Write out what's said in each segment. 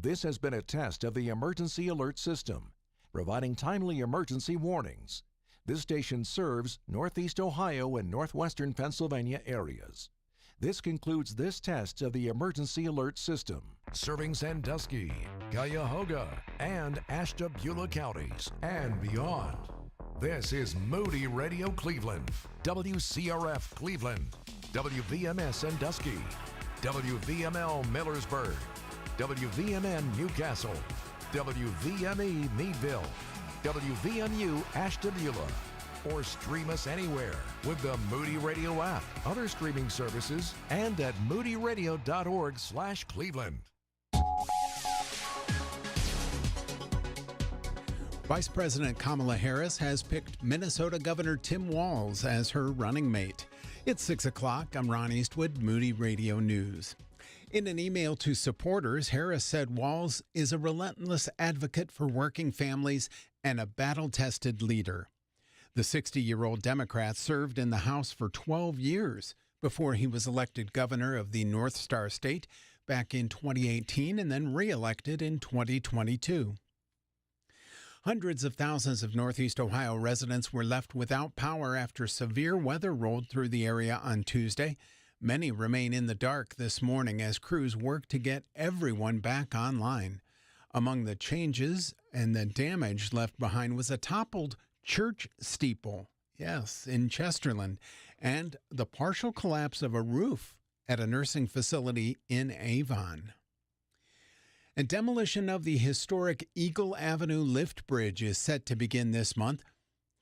This has been a test of the emergency alert system, providing timely emergency warnings. This station serves Northeast Ohio and Northwestern Pennsylvania areas. This concludes this test of the emergency alert system. Serving Sandusky, Cuyahoga, and Ashtabula counties and beyond. This is Moody Radio Cleveland, WCRF Cleveland, WVMS Sandusky, WVML Millersburg, WVMN Newcastle, WVME Meadville, WVMU Ashtabula, or stream us anywhere with the Moody Radio app, other streaming services, and at moodyradio.org/Cleveland. Vice President Kamala Harris has picked Minnesota Governor Tim Walz as her running mate. It's 6 o'clock. I'm Ron Eastwood, Moody Radio News. In an email to supporters, Harris said Walz is a relentless advocate for working families and a battle-tested leader. The 60-year-old Democrat served in the House for 12 years before he was elected governor of the North Star State back in 2018 and then re-elected in 2022. Hundreds of thousands of Northeast Ohio residents were left without power after severe weather rolled through the area on Tuesday. Many remain in the dark this morning as crews work to get everyone back online. Among the changes and the damage left behind was a toppled church steeple, yes, in Chesterland, and the partial collapse of a roof at a nursing facility in Avon. And demolition of the historic Eagle Avenue lift bridge is set to begin this month.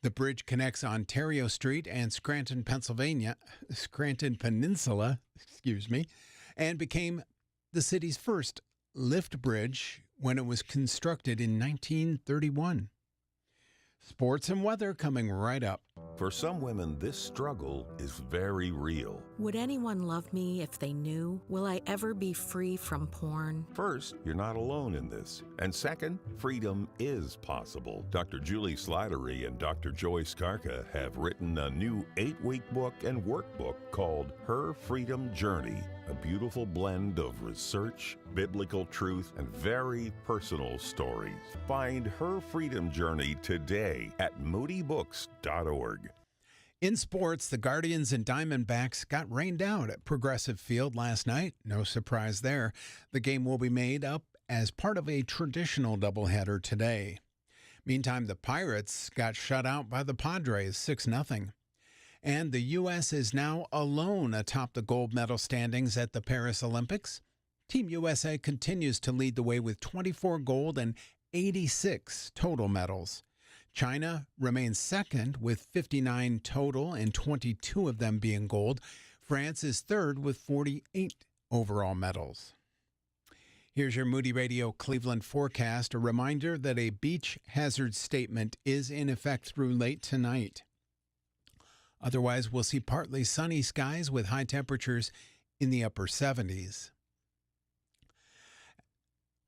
The bridge connects Ontario Street and Scranton Peninsula, and became the city's first lift bridge when it was constructed in 1931. Sports and weather coming right up. For some women, this struggle is very real. Would anyone love me if they knew? Will I ever be free from porn? First, you're not alone in this. And second, freedom is possible. Dr. Julie Slattery and Dr. Joy Skarka have written a new 8-week book and workbook called Her Freedom Journey, a beautiful blend of research, biblical truth, and very personal stories. Find Her Freedom Journey today at moodybooks.org. In sports, the Guardians and Diamondbacks got rained out at Progressive Field last night. No surprise there. The game will be made up as part of a traditional doubleheader today. Meantime, the Pirates got shut out by the Padres 6-0. And the U.S. is now alone atop the gold medal standings at the Paris Olympics. Team USA continues to lead the way with 24 gold and 86 total medals. China remains second with 59 total and 22 of them being gold. France is third with 48 overall medals. Here's your Moody Radio Cleveland forecast. A reminder that a beach hazard statement is in effect through late tonight. Otherwise, we'll see partly sunny skies with high temperatures in the upper 70s.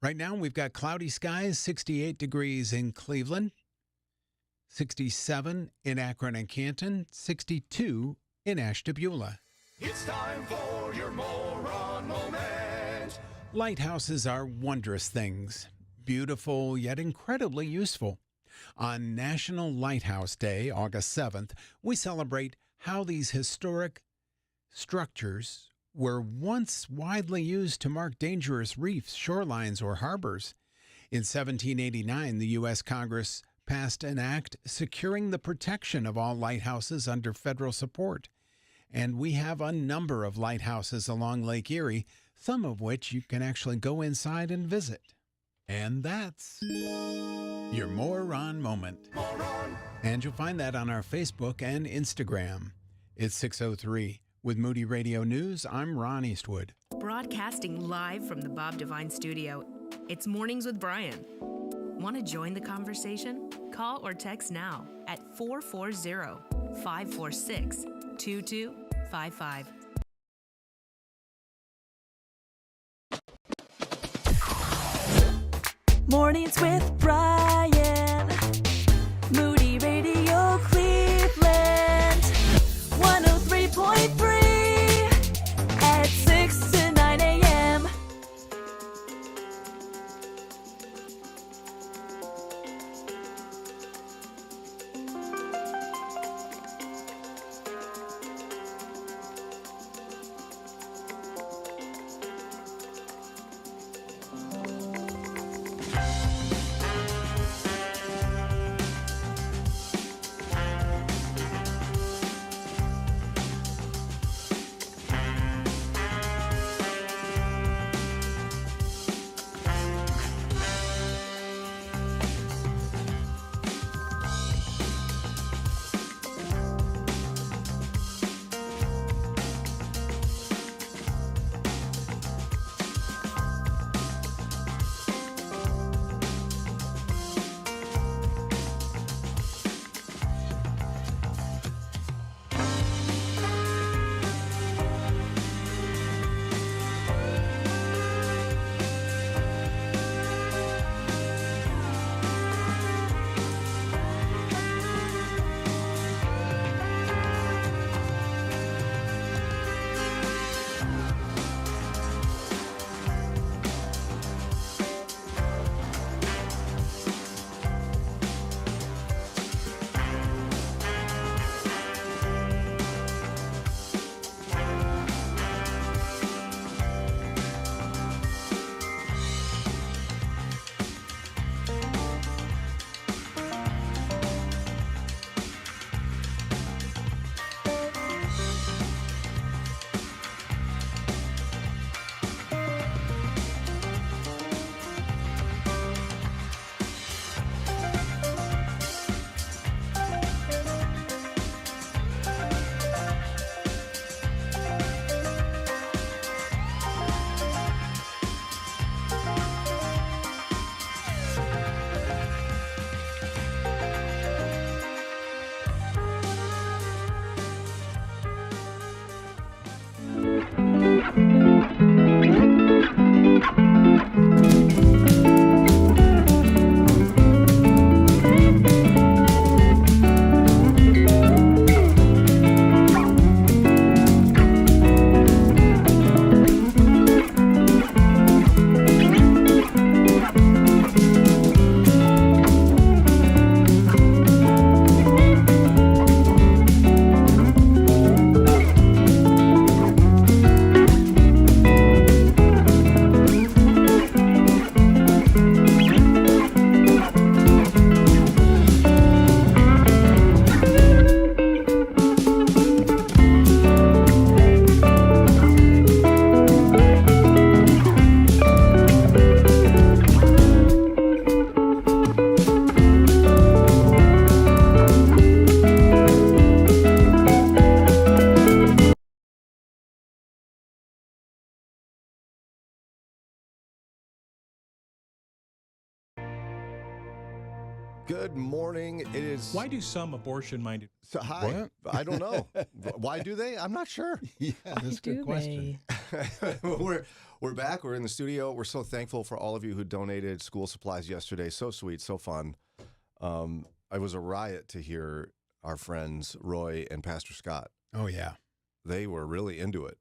Right now, we've got cloudy skies, 68 degrees in Cleveland, 67 in Akron and Canton, 62 in Ashtabula. It's time for your moron moment. Lighthouses are wondrous things, beautiful yet incredibly useful. On National Lighthouse Day, August 7th, we celebrate how these historic structures were once widely used to mark dangerous reefs, shorelines, or harbors. In 1789, the U.S. Congress passed an act securing the protection of all lighthouses under federal support. And we have a number of lighthouses along Lake Erie, some of which you can actually go inside and visit. And that's your Moron Moment. Moron. And you'll find that on our Facebook and Instagram. It's 6:03. With Moody Radio News, I'm Ron Eastwood. Broadcasting live from the Bob Devine studio, it's Mornings with Brian. Want to join the conversation? Call or text now at 440-546-2255. Mornings with Brian. Moody Radio Cleveland. 103.3 at 6 to 9 a.m. Good morning. It is. Why do some abortion-minded? So, hi. What? I don't know. Why do they? I'm not sure. Yeah, that's a good question. We're back. We're in the studio. We're so thankful for all of you who donated school supplies yesterday. So sweet, so fun. It was a riot to hear our friends Roy and Pastor Scott. Oh yeah, they were really into it,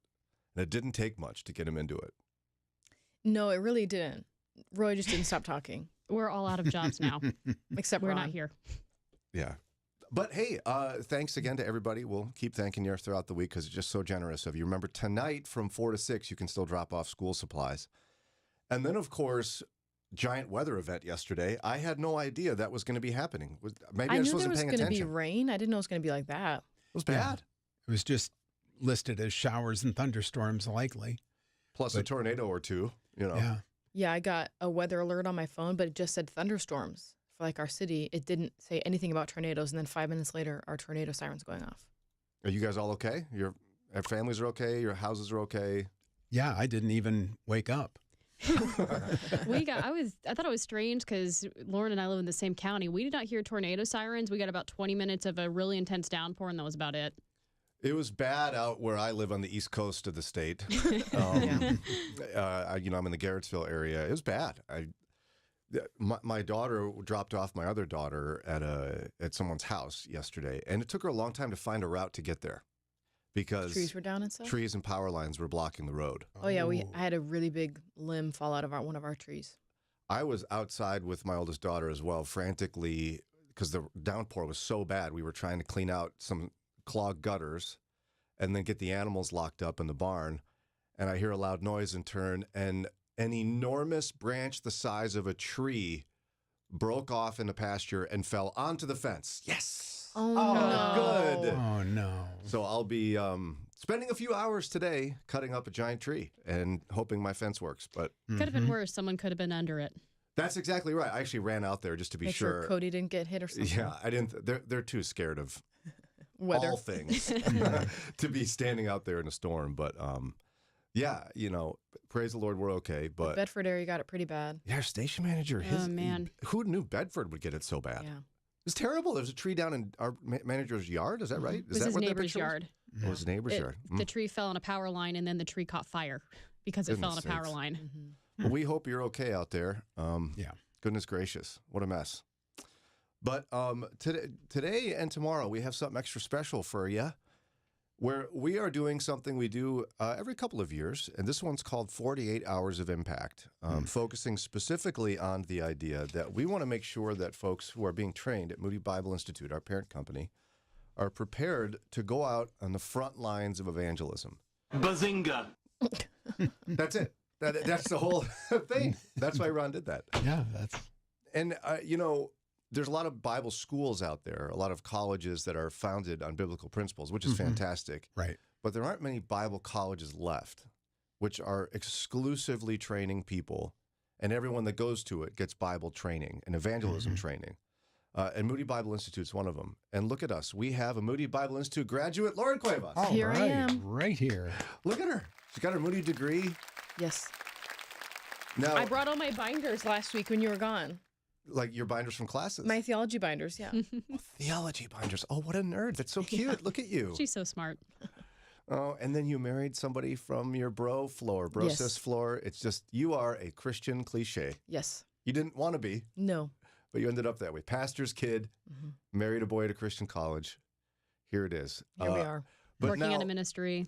and it didn't take much to get them into it. No, it really didn't. Roy just didn't stop talking. We're all out of jobs now. Except we're Ron. not here. Yeah. But hey, thanks again to everybody. We'll keep thanking you throughout the week because it's just so generous of you. Remember, tonight from 4 to 6, you can still drop off school supplies. And then, of course, giant weather event yesterday. I had no idea that was going to be happening. Maybe I just wasn't paying attention. I knew there was going to be rain. I didn't know it was going to be like that. It was bad. Yeah. It was just listed as showers and thunderstorms likely. Plus a tornado or two, you know. Yeah. Yeah, I got a weather alert on my phone, but it just said thunderstorms for like our city. It didn't say anything about tornadoes. And then 5 minutes later, our tornado siren's going off. Are you guys all okay? Your families are okay? Your houses are okay? Yeah, I didn't even wake up. I thought it was strange because Lauren and I live in the same county. We did not hear tornado sirens. We got about 20 minutes of a really intense downpour, and that was about it. It was bad out where I live on the east coast of the state. I'm in the Garrettsville area. It was bad. My daughter dropped off my other daughter at someone's house yesterday, and it took her a long time to find a route to get there because trees were down and stuff. Trees and power lines were blocking the road. Oh yeah, I had a really big limb fall out of one of our trees. I was outside with my oldest daughter as well, frantically because the downpour was so bad. We were trying to clean out some clogged gutters and then get the animals locked up in the barn. And I hear a loud noise and turn, and an enormous branch the size of a tree broke off in the pasture and fell onto the fence. Yes. Oh no. Good. Oh no. So I'll be spending a few hours today cutting up a giant tree and hoping my fence works. But could have been worse. Someone could have been under it. That's exactly right. I actually ran out there just to be Make sure Cody didn't get hit or something. Yeah, I didn't. They're too scared of weather. All things to be standing out there in a storm. But yeah, praise the Lord, we're okay. But the Bedford area got it pretty bad. Yeah, our station manager. Oh man, who knew Bedford would get it so bad? Yeah, it's terrible. There's a tree down in our manager's yard. Is that right? It was his neighbor's yard. It was his neighbor's yard. The tree fell on a power line, and then the tree caught fire because it fell on a power line. Well, we hope you're okay out there. Yeah. Goodness gracious, what a mess. But today and tomorrow, we have something extra special for you, where we are doing something we do every couple of years, and this one's called 48 Hours of Impact, focusing specifically on the idea that we want to make sure that folks who are being trained at Moody Bible Institute, our parent company, are prepared to go out on the front lines of evangelism. Bazinga! That's it. That's the whole thing. That's why Ron did that. Yeah, that's... And, there's a lot of Bible schools out there, a lot of colleges that are founded on biblical principles, which is fantastic. Right. But there aren't many Bible colleges left, which are exclusively training people, and everyone that goes to it gets Bible training and evangelism training. And Moody Bible Institute is one of them. And look at us. We have a Moody Bible Institute graduate, Lauren Cuevas. All Here right, I am. right here. Look at her. She's got her Moody degree. Yes. Now, I brought all my binders last week when you were gone. Like your binders from classes? My theology binders, yeah. Theology binders. Oh, what a nerd. That's so cute. Yeah. Look at you. She's so smart. Oh, and then you married somebody from your bro sis floor. It's just, you are a Christian cliche. Yes. You didn't want to be. No. But you ended up that way. Pastor's kid, married a boy at a Christian college. Here it is. Here we are. Working in a ministry.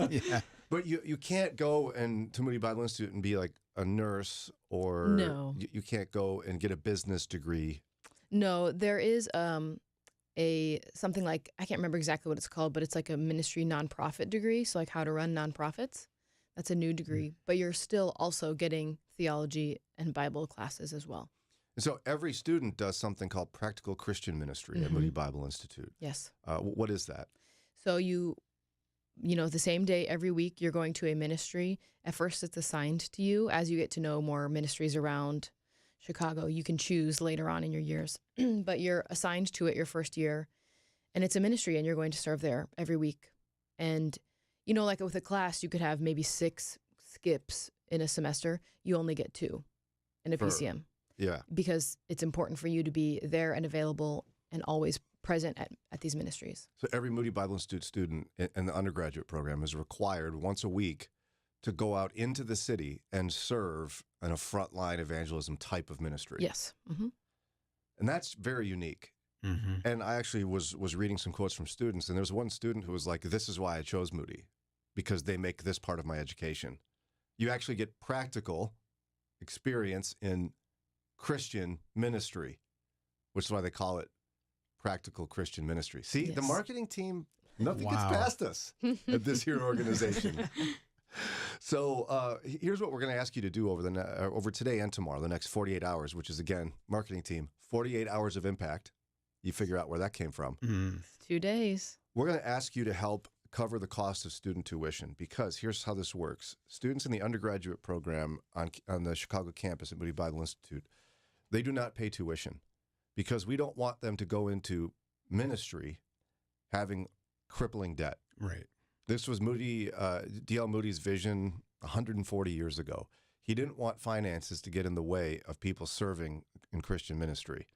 Yeah. But you can't go to Moody Bible Institute and be like a nurse, or no. You can't go and get a business degree. No, there is something like, I can't remember exactly what it's called, but it's like a ministry nonprofit degree. So like how to run nonprofits. That's a new degree, but you're still also getting theology and Bible classes as well. And so every student does something called Practical Christian Ministry at Moody Bible Institute. Yes. What is that? So the same day every week you're going to a ministry. At first it's assigned to you. As you get to know more ministries around Chicago, you can choose later on in your years. But you're assigned to it your first year, and it's a ministry, and you're going to serve there every week. And, like with a class, you could have maybe 6 skips in a semester. You only get 2 in a PCM. Yeah. because it's important for you to be there and available and always present at these ministries. So every Moody Bible Institute student in the undergraduate program is required once a week to go out into the city and serve in a frontline evangelism type of ministry. Yes. Mm-hmm. And that's very unique. Mm-hmm. And I actually was reading some quotes from students, and there was one student who was like, this is why I chose Moody, because they make this part of my education. You actually get practical experience in Christian ministry, which is why they call it practical Christian ministry. See, Yes. the marketing team, nothing Wow. gets past us at this here organization. So here's what we're going to ask you to do over today and tomorrow, the next 48 hours, which is, again, marketing team, 48 hours of impact. You figure out where that came from. Mm. 2 days. We're going to ask you to help cover the cost of student tuition, because here's how this works. Students in the undergraduate program on the Chicago campus at Moody Bible Institute, they do not pay tuition because we don't want them to go into ministry having crippling debt. Right. This was D.L. Moody's vision 140 years ago. He didn't want finances to get in the way of people serving in Christian ministry,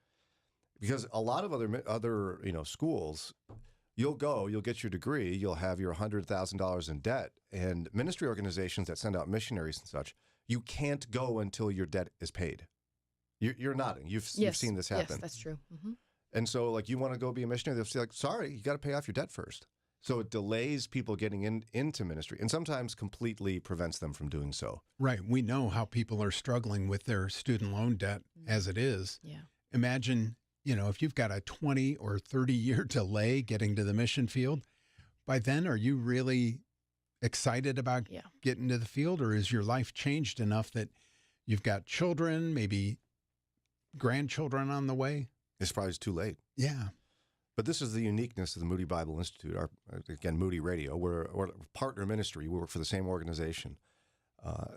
because a lot of other schools, you'll get your degree, you'll have your $100,000 in debt, and ministry organizations that send out missionaries and such, you can't go until your debt is paid. You're nodding. You've seen this happen. Yes, that's true. Mm-hmm. And so, like, you want to go be a missionary, they'll say, like, sorry, you got to pay off your debt first. So it delays people getting into ministry, and sometimes completely prevents them from doing so. Right. We know how people are struggling with their student loan debt as it is. Yeah. Imagine, if you've got a 20 or 30-year delay getting to the mission field, by then, are you really excited about getting to the field, or is your life changed enough that you've got children, maybe grandchildren on the way? It's probably too late. Yeah. But this is the uniqueness of the Moody Bible Institute, again, Moody Radio. We're a partner ministry. We work for the same organization.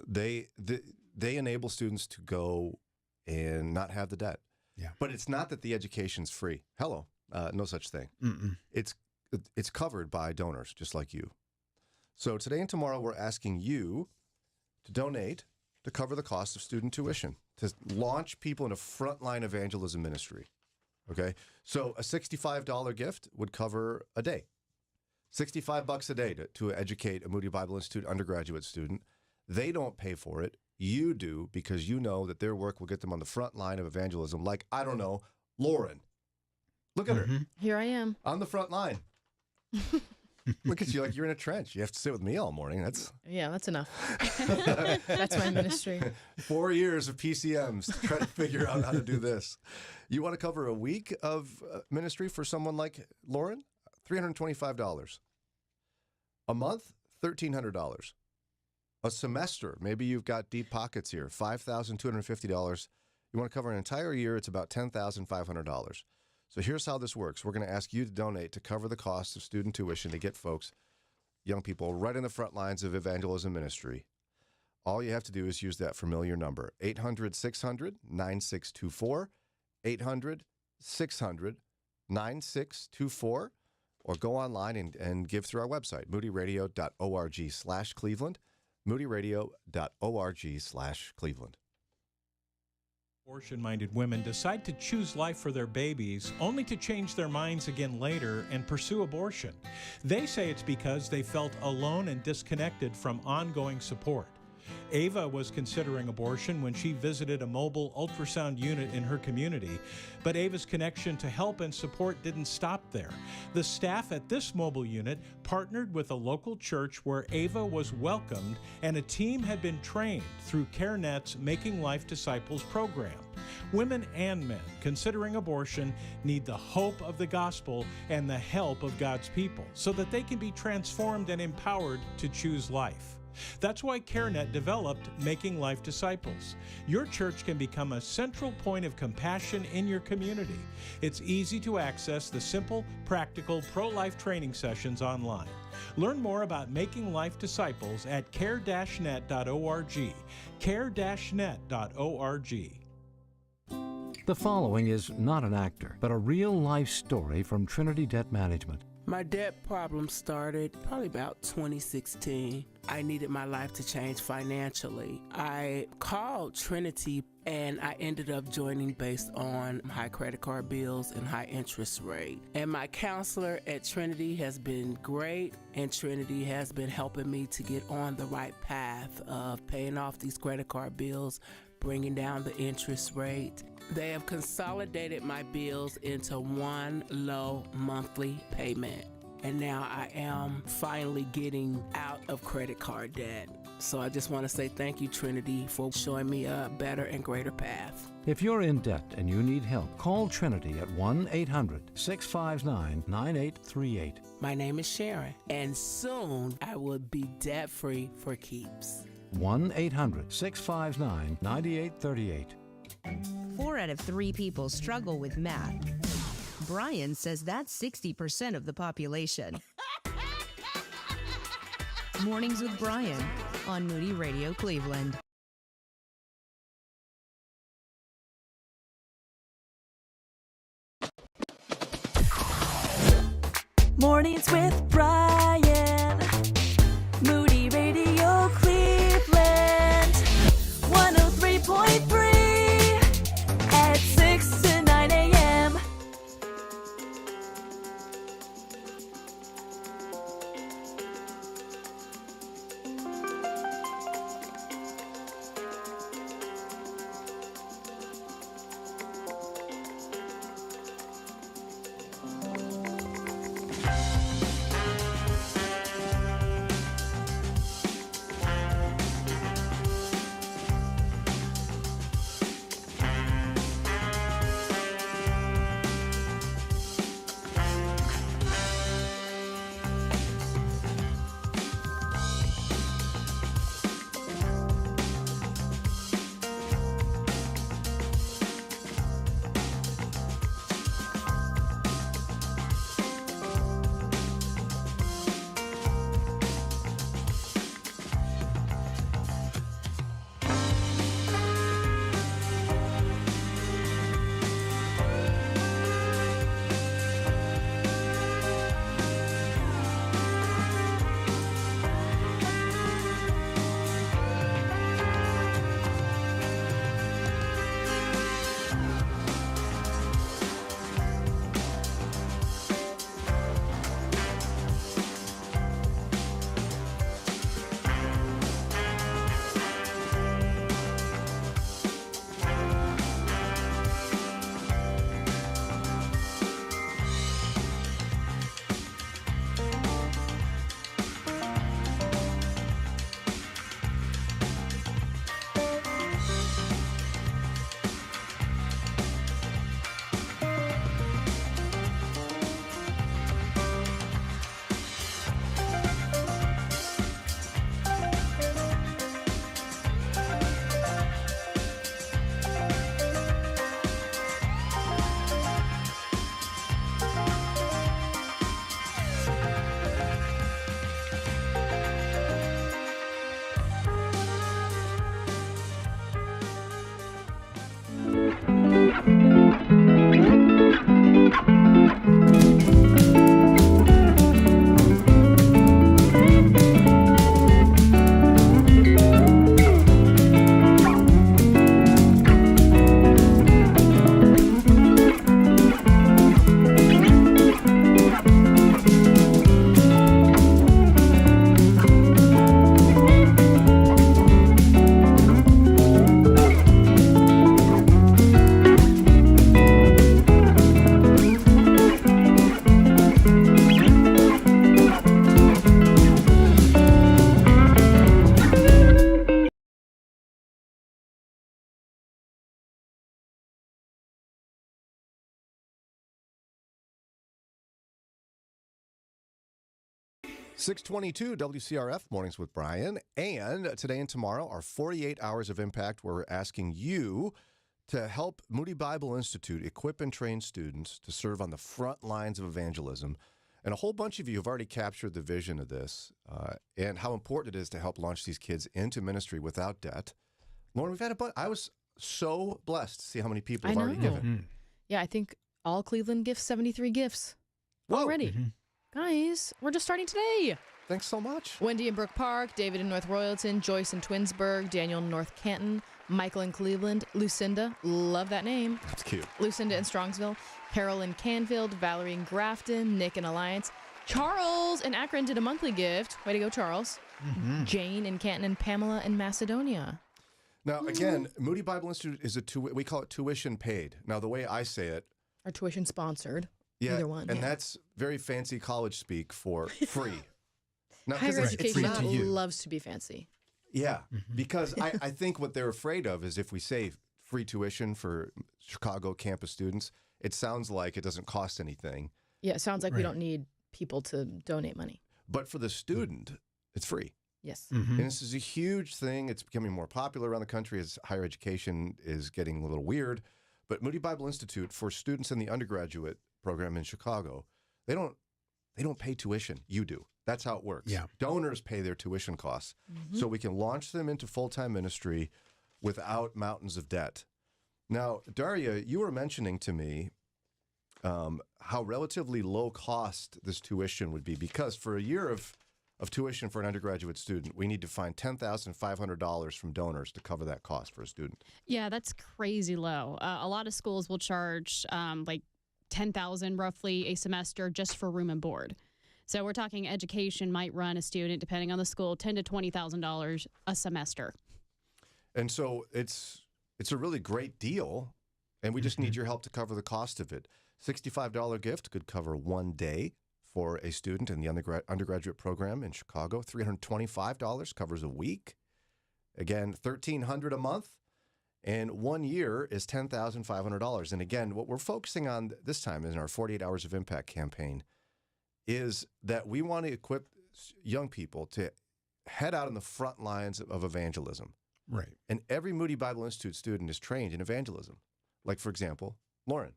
They enable students to go and not have the debt. Yeah. But it's not that the education's free. Hello, no such thing. Mm-mm. It's covered by donors, just like you. So today and tomorrow, we're asking you to donate to cover the cost of student tuition, to launch people into frontline evangelism ministry. Okay, so a $65 gift would cover a day. $65 a day to educate a Moody Bible Institute undergraduate student. They don't pay for it. You do, because you know that their work will get them on the front line of evangelism. Like, I don't know, Lauren. Look at her. Here I am. On the front line. Look at you like you're in a trench. You have to sit with me all morning. That's enough. That's my ministry. 4 years of PCMs to try to figure out how to do this. You want to cover a week of ministry for someone like Lauren? $325. A month? $1,300. A semester? Maybe you've got deep pockets here. $5,250. You want to cover an entire year? It's about $10,500. So here's how this works. We're going to ask you to donate to cover the cost of student tuition to get folks, young people, right in the front lines of evangelism ministry. All you have to do is use that familiar number, 800-600-9624, 800-600-9624, or go online and give through our website, moodyradio.org/Cleveland, moodyradio.org/Cleveland. Abortion-minded women decide to choose life for their babies only to change their minds again later and pursue abortion. They say it's because they felt alone and disconnected from ongoing support. Ava was considering abortion when she visited a mobile ultrasound unit in her community, but Ava's connection to help and support didn't stop there. The staff at this mobile unit partnered with a local church where Ava was welcomed, and a team had been trained through CareNet's Making Life Disciples program. Women and men considering abortion need the hope of the gospel and the help of God's people so that they can be transformed and empowered to choose life. That's why CareNet developed Making Life Disciples. Your church can become a central point of compassion in your community. It's easy to access the simple, practical, pro-life training sessions online. Learn more about Making Life Disciples at care-net.org. care-net.org. The following is not an actor, but a real-life story from Trinity Debt Management. My debt problem started probably about 2016. I needed my life to change financially. I called Trinity and I ended up joining based on high credit card bills and high interest rate. And my counselor at Trinity has been great, and Trinity has been helping me to get on the right path of paying off these credit card bills, bringing down the interest rate. They have consolidated my bills into one low monthly payment. And now I am finally getting out of credit card debt. So I just want to say thank you, Trinity, for showing me a better and greater path. If you're in debt and you need help, call Trinity at 1-800-659-9838. My name is Sharon, and soon I will be debt-free for keeps. 1-800-659-9838. 4 out of 3 people struggle with math. Brian says that's 60% of the population. Mornings with Brian on Moody Radio Cleveland. Mornings with Brian. Moody Radio Cleveland. 103.3 at 6 to 9 a.m. .622 WCRF Mornings with Brian. And today and tomorrow are 48 hours of impact where we're asking you to help Moody Bible Institute equip and train students to serve on the front lines of evangelism. And a whole bunch of you have already captured the vision of this and how important it is to help launch these kids into ministry without debt. Lauren, we've had a bunch. I was so blessed to see how many people have already given. Yeah, I think all Cleveland gifts, 73 gifts already. Guys, we're just starting today. Thanks so much. Wendy in Brook Park, David in North Royalton, Joyce in Twinsburg, Daniel in North Canton, Michael in Cleveland, Lucinda, love that name. That's cute. Lucinda in Strongsville, Carol in Canfield, Valerie in Grafton, Nick in Alliance. Charles in Akron did a monthly gift. Way to go, Charles. Jane in Canton, and Pamela in Macedonia. Now, again, Moody Bible Institute is we call it tuition paid. Now, the way I say it, Or tuition sponsored. yeah, Either one. and that's very fancy college speak for free. Now, 'cause Higher it's education not- loves to be fancy. Yeah, because I think what they're afraid of is if we say free tuition for Chicago campus students, it sounds like it doesn't cost anything. Yeah, it sounds like we don't need people to donate money. But for the student, it's free. Yes. And this is a huge thing. It's becoming more popular around the country as higher education is getting a little weird. But Moody Bible Institute, for students in the undergraduate program in Chicago, they don't pay tuition. You do. That's how it works. Yeah. Donors pay their tuition costs. So we can launch them into full-time ministry without mountains of debt. Now, Daria, you were mentioning to me how relatively low cost this tuition would be, because for a year of tuition for an undergraduate student, we need to find $10,500 from donors to cover that cost for a student. Yeah, that's crazy low. A lot of schools will charge like $10,000 roughly a semester just for room and board. So we're talking education might run a student, depending on the school, $10,000 to $20,000 a semester. And so it's a really great deal, and we just need your help to cover the cost of it. $65 gift could cover one day for a student in the undergraduate program in Chicago. $325 covers a week. Again, $1,300 a month, and 1 year is $10,500. And again, what we're focusing on this time in our 48 Hours of Impact campaign is that we want to equip young people to head out on the front lines of evangelism. Right. And every Moody Bible Institute student is trained in evangelism. Like, for example, Lauren,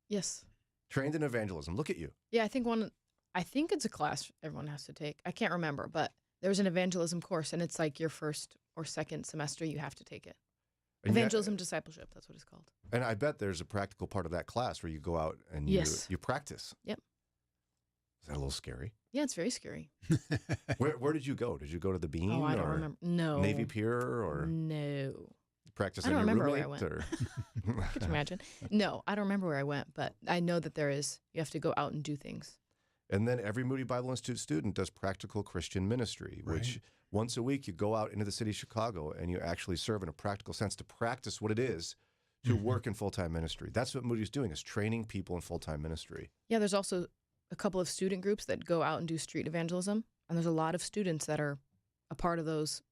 Yes. trained in evangelism. Look at you. Yeah, I think it's a class everyone has to take. I can't remember, but there's an evangelism course, and it's like your first or second semester you have to take it. And you- Evangelism discipleship, that's what it's called. And I bet there's a practical part of that class where you go out and Yes. you practice. Yep. Is that a little scary? Yeah, it's very scary. Where did you go? Did you go to the Bean? Oh, I don't or remember. No. Navy Pier or No. practice I on don't your remember where I roommate? went. Or Could you imagine? No, I don't remember where I went, but I know that you have to go out and do things. And then every Moody Bible Institute student does practical Christian ministry, which once a week you go out into the city of Chicago and you actually serve in a practical sense to practice what it is to work in full-time ministry. That's what Moody's doing, is training people in full-time ministry. Yeah, there's also a couple of student groups that go out and do street evangelism, and there's a lot of students that are a part of those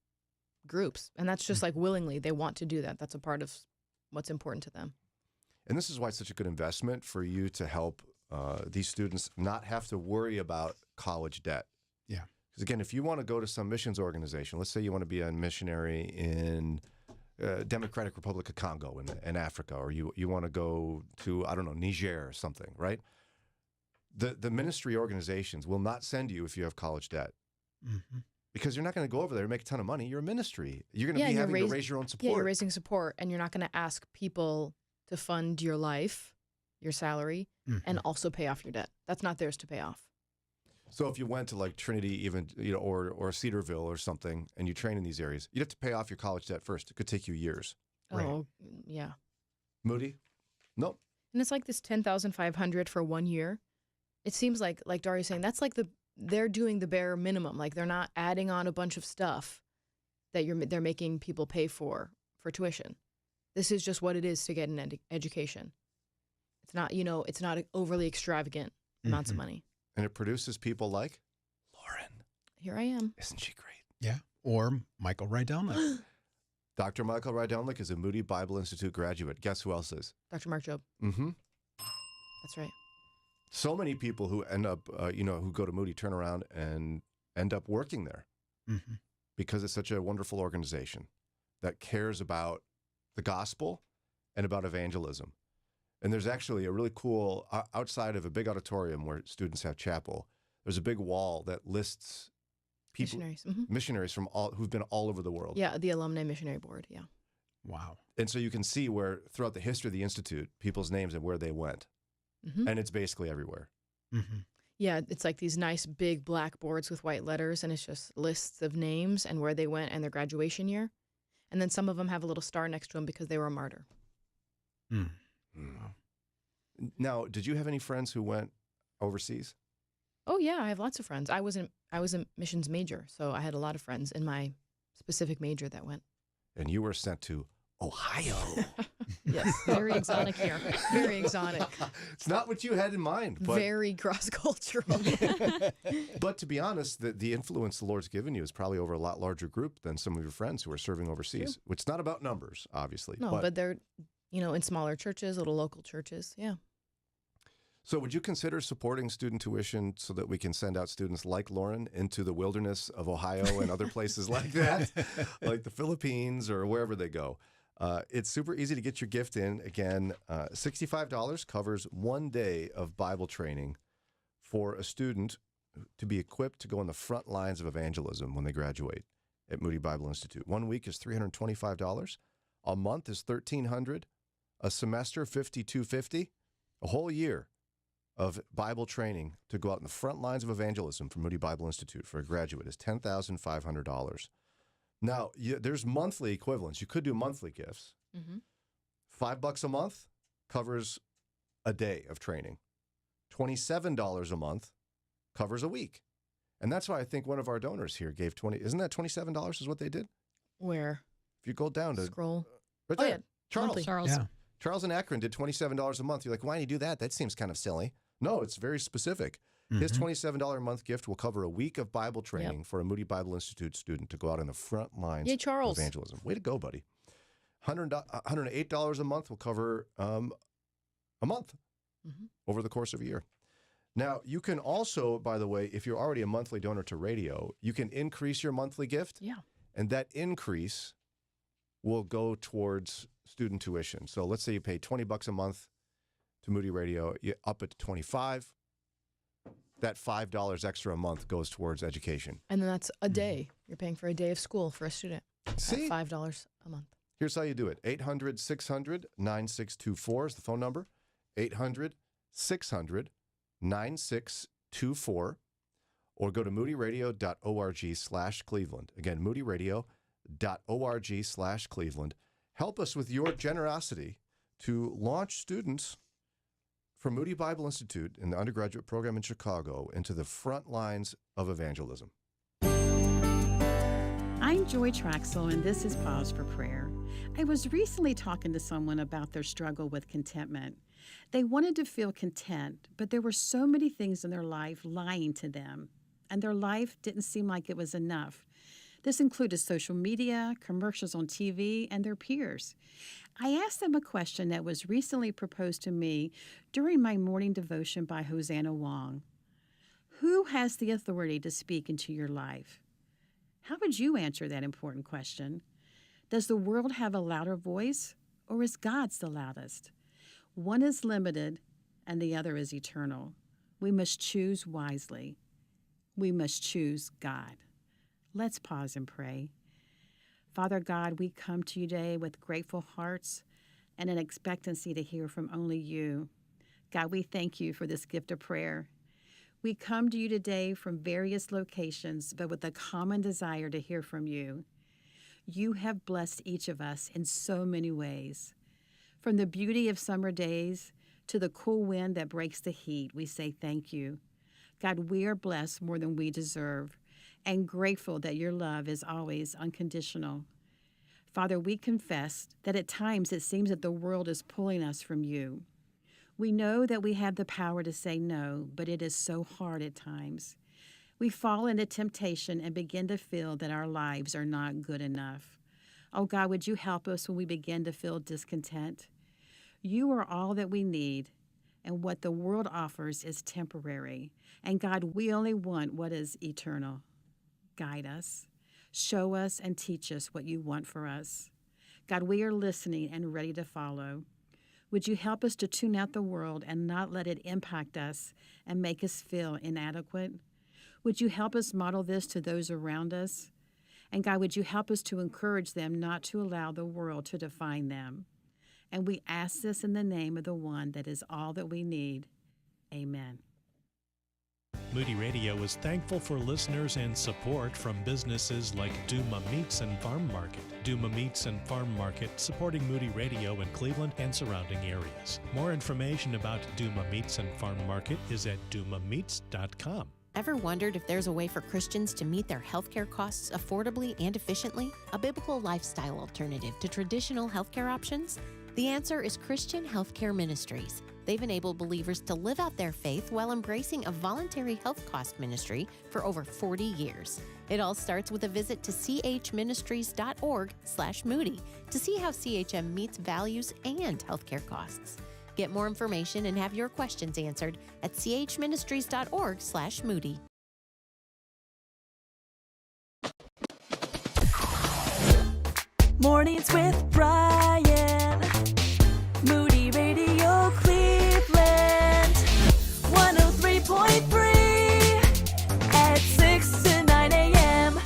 groups, and that's just like willingly they want to do that. That's a part of what's important to them. And this is why it's such a good investment for you to help these students not have to worry about college debt. Yeah. Because again, if you want to go to some missions organization, let's say you want to be a missionary in Democratic Republic of Congo in Africa, or you want to go to, I don't know, Niger or something, right? The ministry organizations will not send you if you have college debt. Because you're not going to go over there and make a ton of money. You're a ministry. You're going to be having to raise your own support. Yeah, you're raising support, and you're not going to ask people to fund your life, your salary, and also pay off your debt. That's not theirs to pay off. So if you went to like Trinity, even or Cedarville or something, and you train in these areas, you'd have to pay off your college debt first. It could take you years. Oh, yeah. Moody? Nope. And it's like this $10,500 for 1 year. It seems like Daria's saying, that's like they're doing the bare minimum. Like they're not adding on a bunch of stuff that they're making people pay for tuition. This is just what it is to get an education. It's not, it's not overly extravagant amounts of money. And it produces people like Lauren. Here I am. Isn't she great? Yeah. Or Michael Rydelnik. Dr. Michael Rydelnik is a Moody Bible Institute graduate. Guess who else is? Dr. Mark Jobe. Mm-hmm. That's right. So many people who end up, who go to Moody turn around and end up working there because it's such a wonderful organization that cares about the gospel and about evangelism. And there's actually a really cool, outside of a big auditorium where students have chapel, there's a big wall that lists people, missionaries from who've been all over the world. Yeah, the Alumni Missionary Board, yeah. Wow. And so you can see where, throughout the history of the Institute, people's names and where they went. And it's basically everywhere. Yeah, it's like these nice big black boards with white letters, and it's just lists of names and where they went and their graduation year. And then some of them have a little star next to them because they were a martyr. Now, did you have any friends who went overseas? Oh yeah, I have lots of friends. I was a missions major, so I had a lot of friends in my specific major that went. And you were sent to Ohio. Yes, very exotic here. Very exotic. It's not what you had in mind. But, Very cross-cultural. but to be honest, the influence the Lord's given you is probably over a lot larger group than some of your friends who are serving overseas. True. Which is not about numbers, obviously. No, but they're, in smaller churches, little local churches. Yeah. So would you consider supporting student tuition so that we can send out students like Lauren into the wilderness of Ohio and other places like that, like the Philippines or wherever they go? It's super easy to get your gift in. Again, $65 covers 1 day of Bible training for a student to be equipped to go on the front lines of evangelism when they graduate at Moody Bible Institute. 1 week is $325. A month is $1,300. A semester, $5,250. A whole year of Bible training to go out in the front lines of evangelism for Moody Bible Institute for a graduate is $10,500. Now, there's monthly equivalents. You could do monthly gifts. Mm-hmm. $5 a month covers a day of training. $27 a month covers a week. And that's why I think one of our donors here gave isn't that $27 is what they did? Where? If you go down to scroll. Right there. Yeah. Charles. Charles. Yeah. Charles in Akron did $27 a month. You're like, why do you do that? That seems kind of silly. No, it's very specific. His $27 a month gift will cover a week of Bible training for a Moody Bible Institute student to go out in the front lines Yay, Charles. of evangelism. Way to go, buddy. $108 a month will cover a month over the course of a year. Now, you can also, by the way, if you're already a monthly donor to radio, you can increase your monthly gift. Yeah. And that increase will go towards student tuition. So let's say you pay $20 a month to Moody Radio, you up it to $25. That $5 extra a month goes towards education. And then that's a day. You're paying for a day of school for a student. See? At $5 a month. Here's how you do it. 800-600-9624 is the phone number. 800-600-9624. Or go to moodyradio.org/Cleveland. Again, moodyradio.org/Cleveland. Help us with your generosity to launch students from Moody Bible Institute in the undergraduate program in Chicago into the front lines of evangelism. I'm Joy Traxel, and this is Pause for Prayer. I was recently talking to someone about their struggle with contentment. They wanted to feel content, but there were so many things in their life lying to them, and their life didn't seem like it was enough. This included social media, commercials on TV, and their peers. I asked them a question that was recently proposed to me during my morning devotion by Hosanna Wong. Who has the authority to speak into your life? How would you answer that important question? Does the world have a louder voice, or is God's the loudest? One is limited, and the other is eternal. We must choose wisely. We must choose God. Let's pause and pray. Father God, we come to you today with grateful hearts and an expectancy to hear from only you. God, we thank you for this gift of prayer. We come to you today from various locations, but with a common desire to hear from you. You have blessed each of us in so many ways. From the beauty of summer days to the cool wind that breaks the heat, we say thank you. God, we are blessed more than we deserve, and grateful that your love is always unconditional. Father, we confess that at times it seems that the world is pulling us from you. We know that we have the power to say no, but it is so hard at times. We fall into temptation and begin to feel that our lives are not good enough. Oh God, would you help us when we begin to feel discontent? You are all that we need, and what the world offers is temporary. And God, we only want what is eternal. Guide us, show us, and teach us what you want for us. God, we are listening and ready to follow. Would you help us to tune out the world and not let it impact us and make us feel inadequate? Would you help us model this to those around us? And God, would you help us to encourage them not to allow the world to define them? And we ask this in the name of the one that is all that we need. Amen. Moody Radio is thankful for listeners and support from businesses like Duma Meats and Farm Market. Duma Meats and Farm Market, supporting Moody Radio in Cleveland and surrounding areas. More information about Duma Meats and Farm Market is at dumameats.com. Ever wondered if there's a way for Christians to meet their healthcare costs affordably and efficiently? A biblical lifestyle alternative to traditional healthcare options? The answer is Christian Healthcare Ministries. They've enabled believers to live out their faith while embracing a voluntary health cost ministry for over 40 years. It all starts with a visit to chministries.org/Moody to see how CHM meets values and healthcare costs. Get more information and have your questions answered at chministries.org/Moody. Mornings with Brian. Moody Radio Cleveland. 103.3 at 6 to 9 a.m.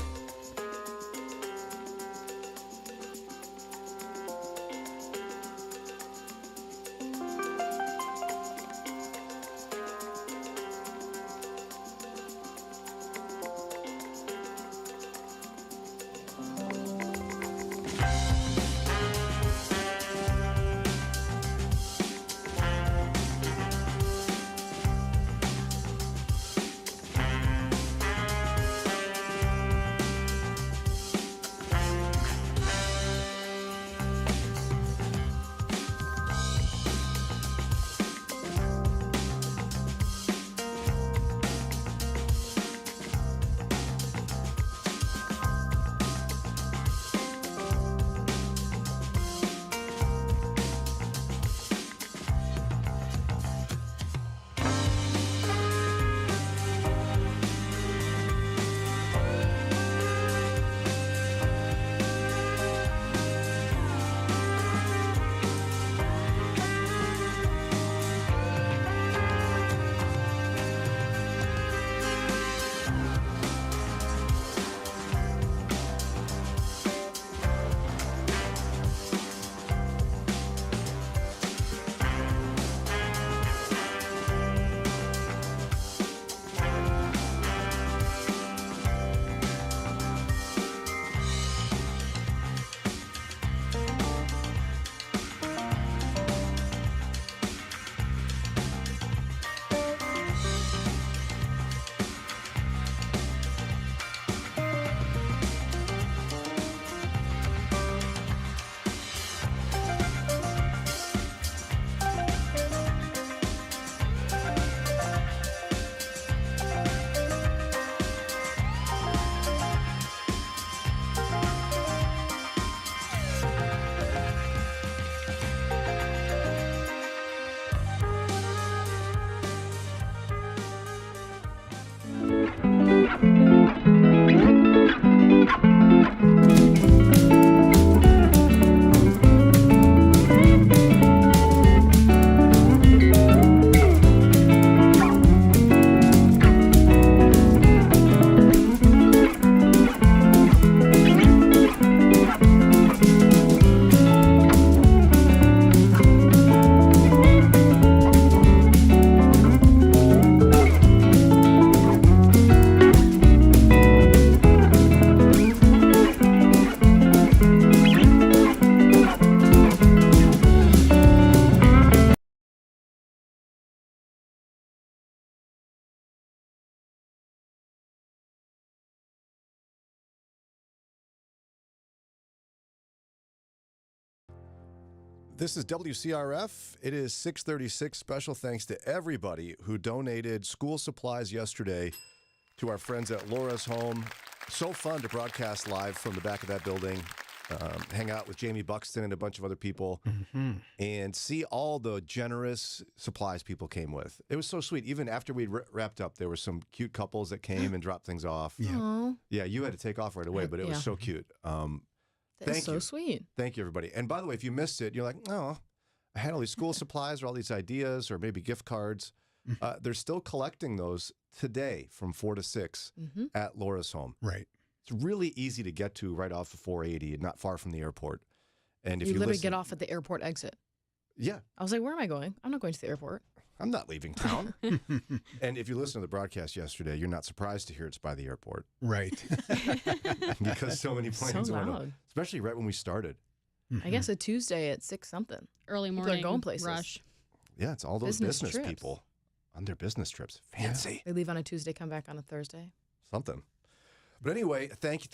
This is WCRF. It is 6:36. Special thanks to everybody who donated school supplies yesterday to our friends at Laura's home. So fun to broadcast live from the back of that building, hang out with Jamie Buxton and a bunch of other people, and see all the generous supplies people came with. It was so sweet. Even after we wrapped up, there were some cute couples that came and dropped things off. Yeah, you had to take off right away, but it was so cute. That's so sweet. Thank you, everybody. And by the way, if you missed it, you're like, oh, I had all these school supplies or all these ideas or maybe gift cards. They're still collecting those today from 4 to 6 at Laura's home. Right. It's really easy to get to right off of 480, not far from the airport. And if you literally listen, get off at the airport exit. Yeah. I was like, where am I going? I'm not going to the airport. I'm not leaving town. And if you listen to the broadcast yesterday, you're not surprised to hear it's by the airport. Right. Because so many planes So went up, loud. especially right when we started. I guess a Tuesday at 6 something. Early People morning are going places. rush. Yeah, it's all those business trips. people on their business trips. Fancy. They leave on a Tuesday, come back on a Thursday. Something. But anyway, thank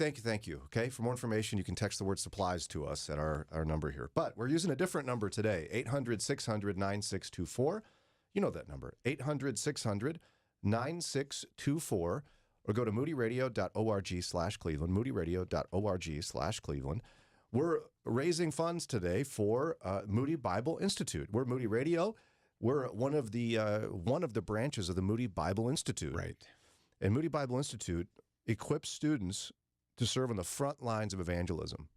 you. Okay, for more information, you can text the word supplies to us at our number here. But we're using a different number today, 800-600-9624. You know that number, 800-600-9624. Or go to moodyradio.org/Cleveland, moodyradio.org/Cleveland. We're raising funds today for Moody Bible Institute. We're Moody Radio. We're one of the branches of the Moody Bible Institute. Right. And Moody Bible Institute equips students to serve on the front lines of evangelism.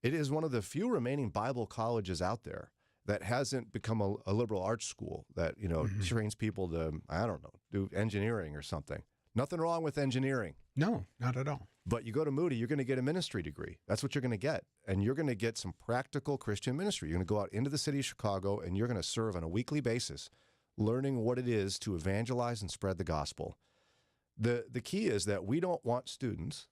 It is one of the few remaining Bible colleges out there that hasn't become a liberal arts school that, trains people to, I don't know, do engineering or something. Nothing wrong with engineering. No, not at all. But you go to Moody, you're going to get a ministry degree. That's what you're going to get. And you're going to get some practical Christian ministry. You're going to go out into the city of Chicago and you're going to serve on a weekly basis, learning what it is to evangelize and spread the gospel. The key is that we don't want students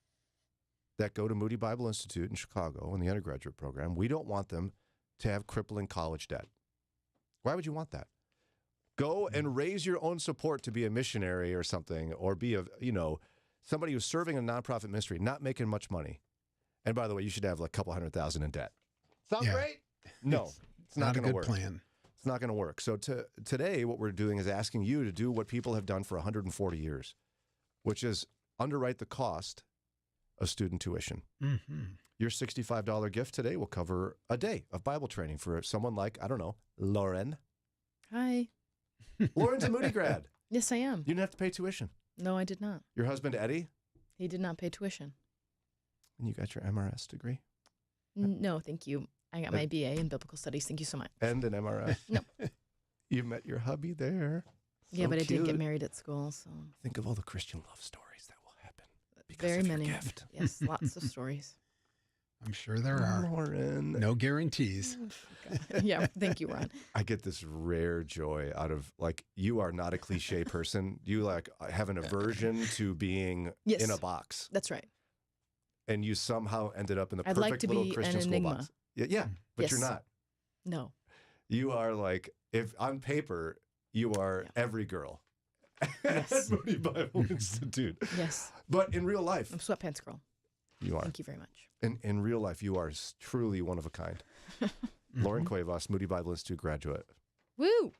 that go to Moody Bible Institute in Chicago in the undergraduate program, we don't want them to have crippling college debt. Why would you want that? Go and raise your own support to be a missionary or something, or be somebody who's serving a nonprofit ministry, not making much money. And by the way, you should have like a couple $100,000 in debt. Sound great? No, it's not going to work. Not a good plan. It's not going to work. So today, what we're doing is asking you to do what people have done for 140 years, which is underwrite the cost of student tuition. Mm-hmm. Your $65 gift today will cover a day of Bible training for someone like, I don't know, Lauren. Hi. Lauren's a Moody grad. Yes, I am. You didn't have to pay tuition. No, I did not. Your husband, Eddie? He did not pay tuition. And you got your MRS degree? No, thank you. I got my BA in Biblical Studies. Thank you so much. And an MRS? No. You met your hubby there. Yeah, but I didn't get cute. married at school, so. Think of all the Christian love stories that will happen because Very of your many. gift. Yes, lots of stories. I'm sure there are. Lauren. No guarantees. Yeah, thank you, Ron. I get this rare joy out of, you are not a cliche person. You, have an aversion to being Yes. in a box. That's right. And you somehow ended up in the I'd perfect like to little be Christian an school enigma. box. Yeah, but Yes. you're not. No. You are if on paper, you are every girl Yes. at Moody Bible Institute. Yes. But in real life, I'm sweatpants girl. you are. Thank you very much. In real life, you are truly one of a kind. Lauren Cuevas, Moody Bible Institute graduate. Woo!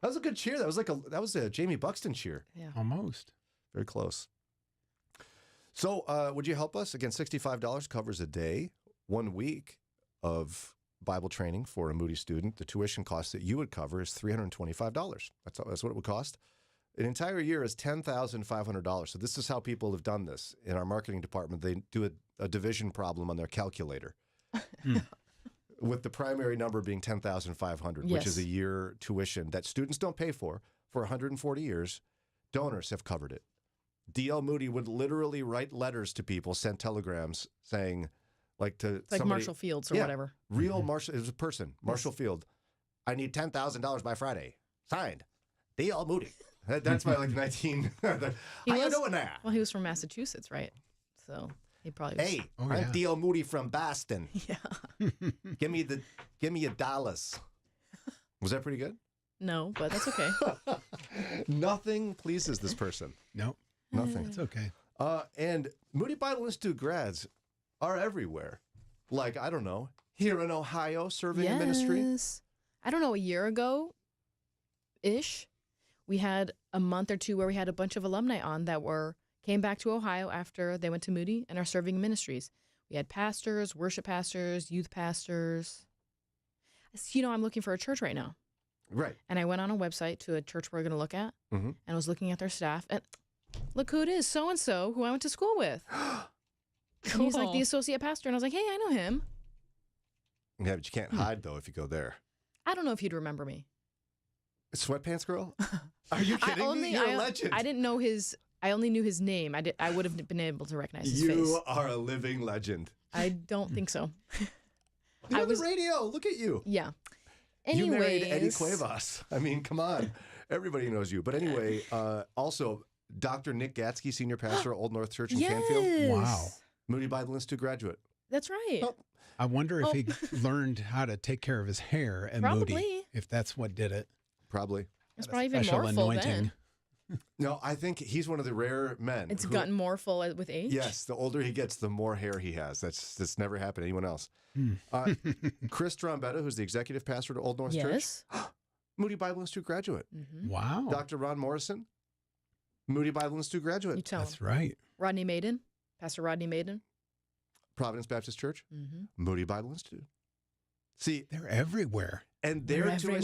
That was a good cheer. That was a Jamie Buxton cheer. Yeah. Almost. Very close. So would you help us? Again, $65 covers a day, 1 week of Bible training for a Moody student. The tuition cost that you would cover is $325. That's what it would cost. An entire year is $10,500. So this is how people have done this. In our marketing department, they do a division problem on their calculator. With the primary number being 10,500, which is a year tuition that students don't pay for 140 years. Donors have covered it. D.L. Moody would literally write letters to people, send telegrams saying, to It's like somebody, Marshall Fields or whatever. Real Marshall, it was a person, Marshall Field. I need $10,000 by Friday. Signed, D.L. Moody. That's my 19. How you doing there? Well, he was from Massachusetts, right? So he probably was. Hey, I'm D.L. Moody from Boston. Yeah. Give me $1. Was that pretty good? No, but that's okay. Nothing pleases this person. Nope. Nothing. It's okay. And Moody Bible Institute grads are everywhere. I don't know, here in Ohio, serving in ministry. I don't know, a year ago-ish, we had a month or two where we had a bunch of alumni on that came back to Ohio after they went to Moody and are serving in ministries. We had pastors, worship pastors, youth pastors. I'm looking for a church right now. Right. And I went on a website to a church we're going to look at, Mm-hmm. and I was looking at their staff, and look who it is, so-and-so, who I went to school with. And he's like the associate pastor, and I was like, hey, I know him. Yeah, but you can't hide, though, if you go there. I don't know if he'd remember me. Sweatpants girl? Are you kidding me? You're a legend. I didn't know I only knew his name. I would have been able to recognize his face. You are a living legend. I don't think so. You're on the radio. Look at you. Yeah. You married Eddie Anyways. Cuevas. I mean, come on. Everybody knows you. But anyway, also, Dr. Nick Gatsky, senior pastor at Old North Church in Canfield. Wow. Moody Bible Institute graduate. That's right. I wonder if he learned how to take care of his hair at Moody. Probably. If that's what did it. Probably. It's probably even Special more full anointing. then. No, I think he's one of the rare men. It's who- gotten more full with age. Yes, the older he gets, the more hair he has. That's never happened to anyone else. Chris Trombetta, who's the executive pastor at Old North Yes. Church, Moody Bible Institute graduate. Wow. Dr. Ron Morrison, Moody Bible Institute graduate. You tell That's him. right. Rodney Maiden, Pastor Rodney Maiden. Providence Baptist Church, Moody Bible Institute. See, they're everywhere. And They're their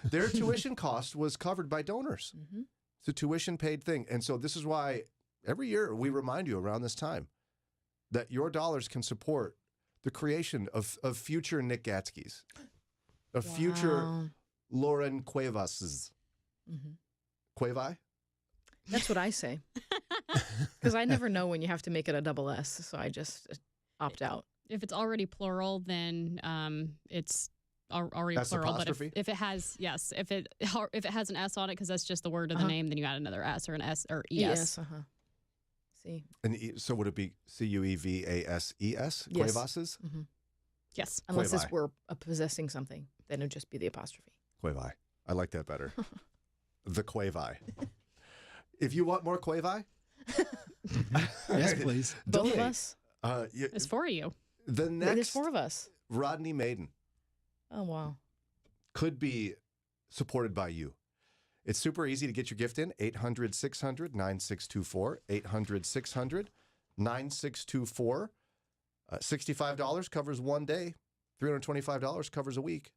their tuition cost was covered by donors. It's a tuition paid thing. And so this is why every year we remind you around this time that your dollars can support the creation of future Nick Gatskys, of future Lauren Cuevases. Cuevi? That's what I say. Because I never know when you have to make it a double S, so I just opt out. If it's already plural, then it's already That's plural. apostrophe? But if it has, yes, if it has an S on it, because that's just the word of the name, then you add another S or an S or ES. Yes, See. And so would it be Cuevases? Yes. Cuevases? Yes. Unless this Cuevi. were possessing something, then it would just be the apostrophe. Cuevi. I like that better. The Cuevi. If you want more Cuevi, Yes, please. Both of donate. us? It's for you. The There's next 4 of us. Rodney Maiden Oh, wow. could be supported by you. It's super easy to get your gift in. 800-600-9624. 800-600-9624. $65 covers one day. $325 covers a week.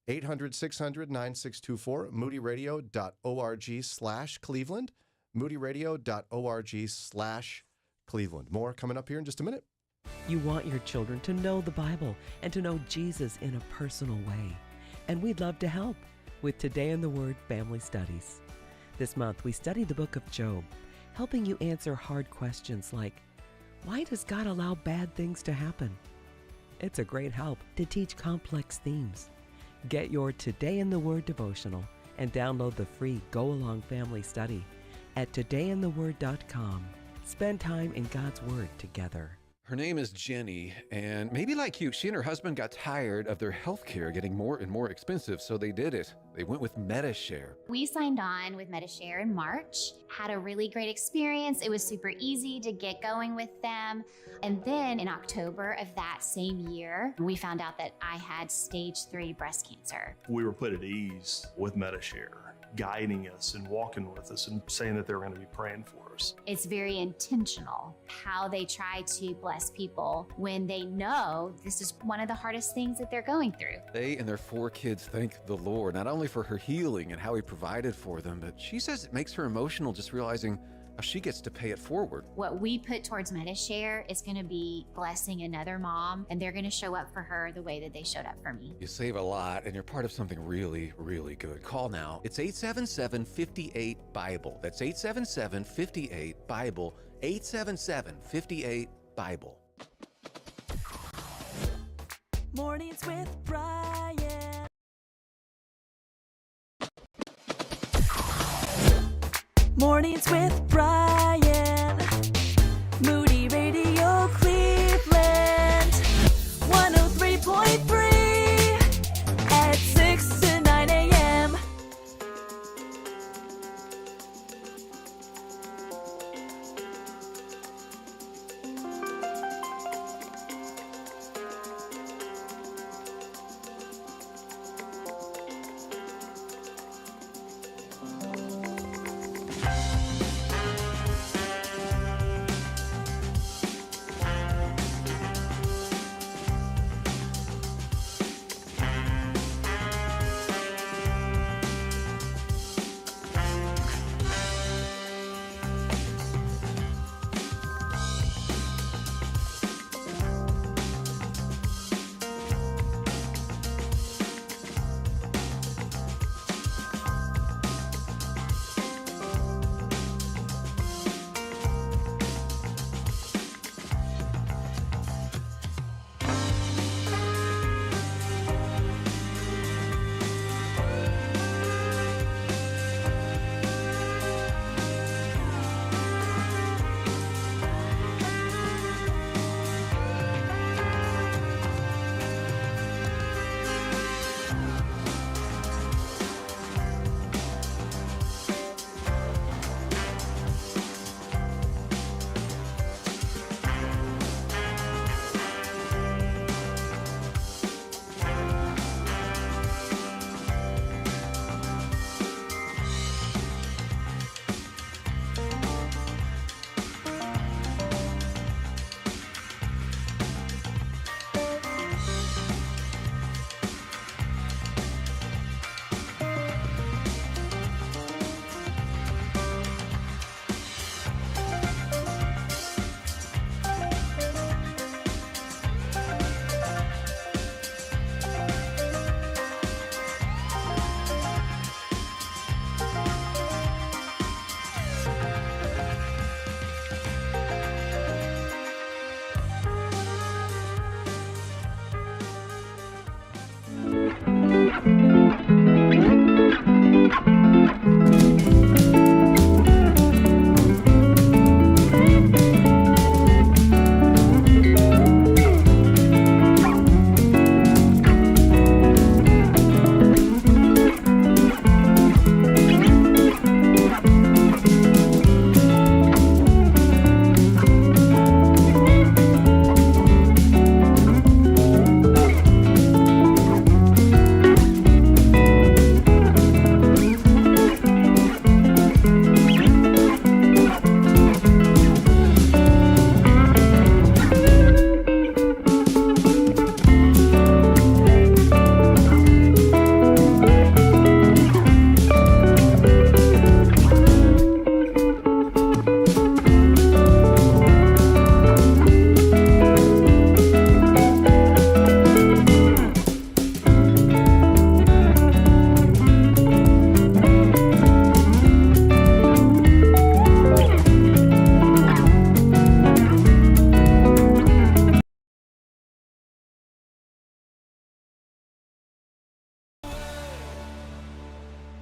800-600-9624. moodyradio.org/Cleveland. moodyradio.org/Cleveland. More coming up here in just a minute. You want your children to know the Bible and to know Jesus in a personal way. And we'd love to help with Today in the Word Family Studies. This month, we study the book of Job, helping you answer hard questions like, why does God allow bad things to happen? It's a great help to teach complex themes. Get your Today in the Word devotional and download the free Go Along Family Study at todayintheword.com. Spend time in God's Word together. Her name is Jenny, and maybe like you, she and her husband got tired of their health care getting more and more expensive, so they did it. They went with MediShare. We signed on with MediShare in March, had a really great experience. It was super easy to get going with them. And then in October of that same year, we found out that I had stage 3 breast cancer. We were put at ease with MediShare, guiding us and walking with us and saying that they were going to be praying for us. It's very intentional how they try to bless people when they know this is one of the hardest things that they're going through. They and their 4 kids thank the Lord, not only for her healing and how he provided for them, but she says it makes her emotional just realizing how she gets to pay it forward. What we put towards MediShare is going to be blessing another mom, and they're going to show up for her the way that they showed up for me. You save a lot, and you're part of something really, really good. Call now. It's 877-58-BIBLE. That's 877-58-BIBLE. 877-58-BIBLE. Mornings with Brian. Mornings with Brian. Moody Radio Cleveland. 103.3 at 6 to 9 a.m.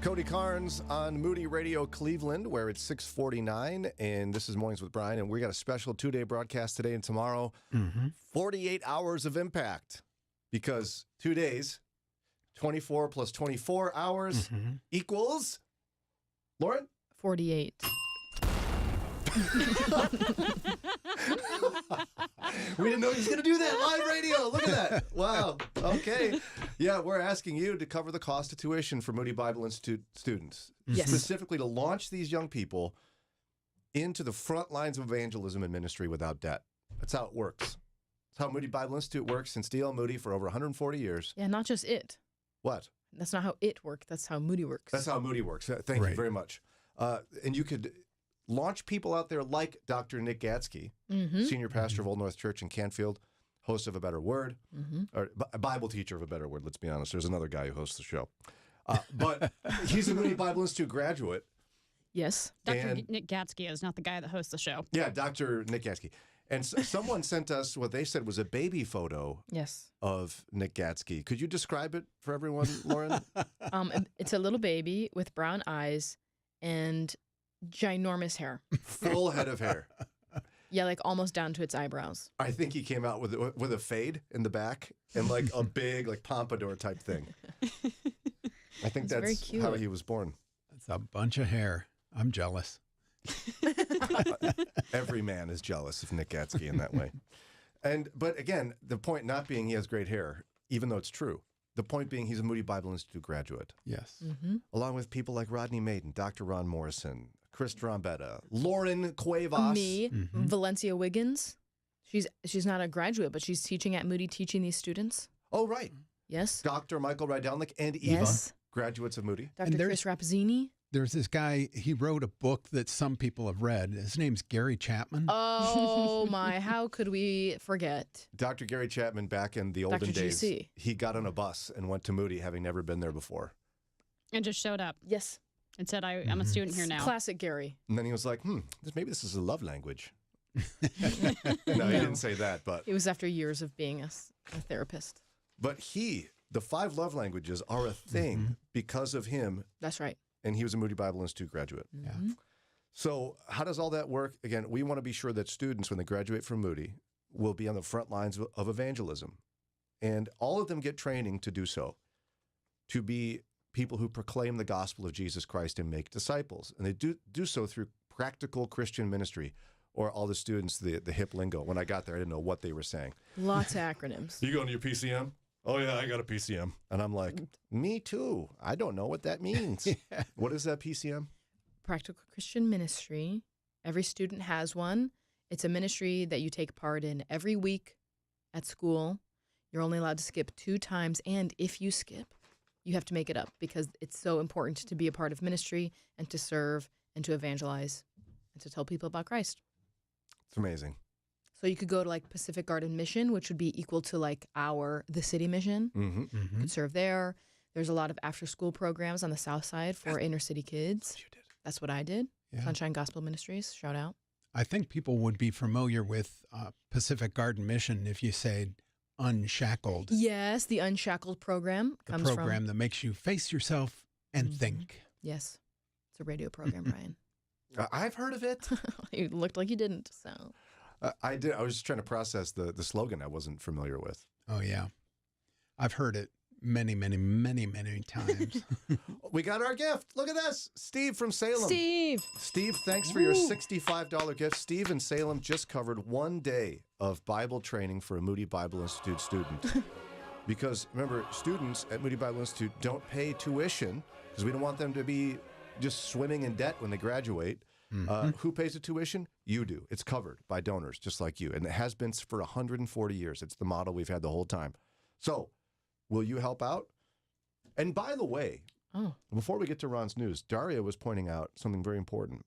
Cody Carnes on Moody Radio Cleveland, where it's 6:49, and this is Mornings with Brian, and we got a special 2-day broadcast today and tomorrow. 48 hours of impact, because 2 days, 24 plus 24 hours equals, Lauren? 48. We didn't know he was going to do that. Live radio. Look at that. Wow. Okay. Yeah, we're asking you to cover the cost of tuition for Moody Bible Institute students. Yes. Specifically to launch these young people into the front lines of evangelism and ministry without debt. That's how it works. That's how Moody Bible Institute works since D.L. Moody for over 140 years. Yeah, not just it. What? That's not how it worked. That's how Moody works. That's how Moody works. Thank you very much. And you could launch people out there like Dr. Nick Gadsky, senior pastor of Old North Church in Canfield, host of A Better Word, or a Bible teacher of A Better Word, let's be honest. There's another guy who hosts the show. But he's a Moody Bible Institute graduate. Yes. Dr. Nick Gadsky is not the guy that hosts the show. Yeah, Dr. Nick Gadsky. And someone sent us what they said was a baby photo of Nick Gadsky. Could you describe it for everyone, Lauren? It's a little baby with brown eyes and ginormous hair. Full head of hair. Yeah, like almost down to its eyebrows. I think he came out with a fade in the back and like a big like pompadour type thing. I think that's very cute. how he was born. That's a bunch of hair. I'm jealous. Every man is jealous of Nick Gadsky in that way. But again, the point not being he has great hair, even though it's true. The point being he's a Moody Bible Institute graduate. Yes. Along with people like Rodney Maiden, Dr. Ron Morrison, Chris Drombetta, Lauren Cuevas. Me, Valencia Wiggins. She's not a graduate, but she's teaching at Moody, teaching these students. Oh, right. Yes. Dr. Michael Rydelnik and Eva, graduates of Moody. Dr. Chris Rappazzini. There's this guy, he wrote a book that some people have read. His name's Gary Chapman. Oh, my. How could we forget? Dr. Gary Chapman, back in the olden days, GC. he got on a bus and went to Moody, having never been there before. And just showed up. Yes. And said, I'm a student here now. Classic Gary. And then he was like, maybe this is a love language. No, he didn't say that, but... It was after years of being a therapist. But the 5 love languages are a thing because of him. That's right. And he was a Moody Bible Institute graduate. Yeah. So how does all that work? Again, we want to be sure that students, when they graduate from Moody, will be on the front lines of evangelism. And all of them get training to do so, to be people who proclaim the gospel of Jesus Christ and make disciples. And they do so through practical Christian ministry, or all the students, the hip lingo. When I got there, I didn't know what they were saying. Lots of acronyms. You going to your PCM? Oh, yeah, I got a PCM. And I'm like, me too. I don't know what that means. What is that PCM? Practical Christian Ministry. Every student has one. It's a ministry that you take part in every week at school. You're only allowed to skip 2 times. And if you skip, you have to make it up, because it's so important to be a part of ministry and to serve and to evangelize and to tell people about Christ. It's amazing. So you could go to like Pacific Garden Mission, which would be equal to like the city mission. You could serve there. There's a lot of after-school programs on the south side for inner city kids. You did. That's what I did. Yeah. Sunshine Gospel Ministries, shout out. I think people would be familiar with Pacific Garden Mission if you say Unshackled. Yes, the Unshackled program comes the program that makes you face yourself and think. Yes, it's a radio program, Brian. I've heard of it. You looked like you didn't, so... I did. I was just trying to process the slogan I wasn't familiar with. Oh, yeah. I've heard it many, many, many, many times. We got our gift. Look at this. Steve from Salem. Steve, thanks for your $65 gift. Steve in Salem just covered 1 day of Bible training for a Moody Bible Institute student. Because, remember, students at Moody Bible Institute don't pay tuition because we don't want them to be just swimming in debt when they graduate. Who pays the tuition? You do. It's covered by donors, just like you. And it has been for 140 years. It's the model we've had the whole time. So, will you help out? And by the way, before we get to Ron's news, Daria was pointing out something very important.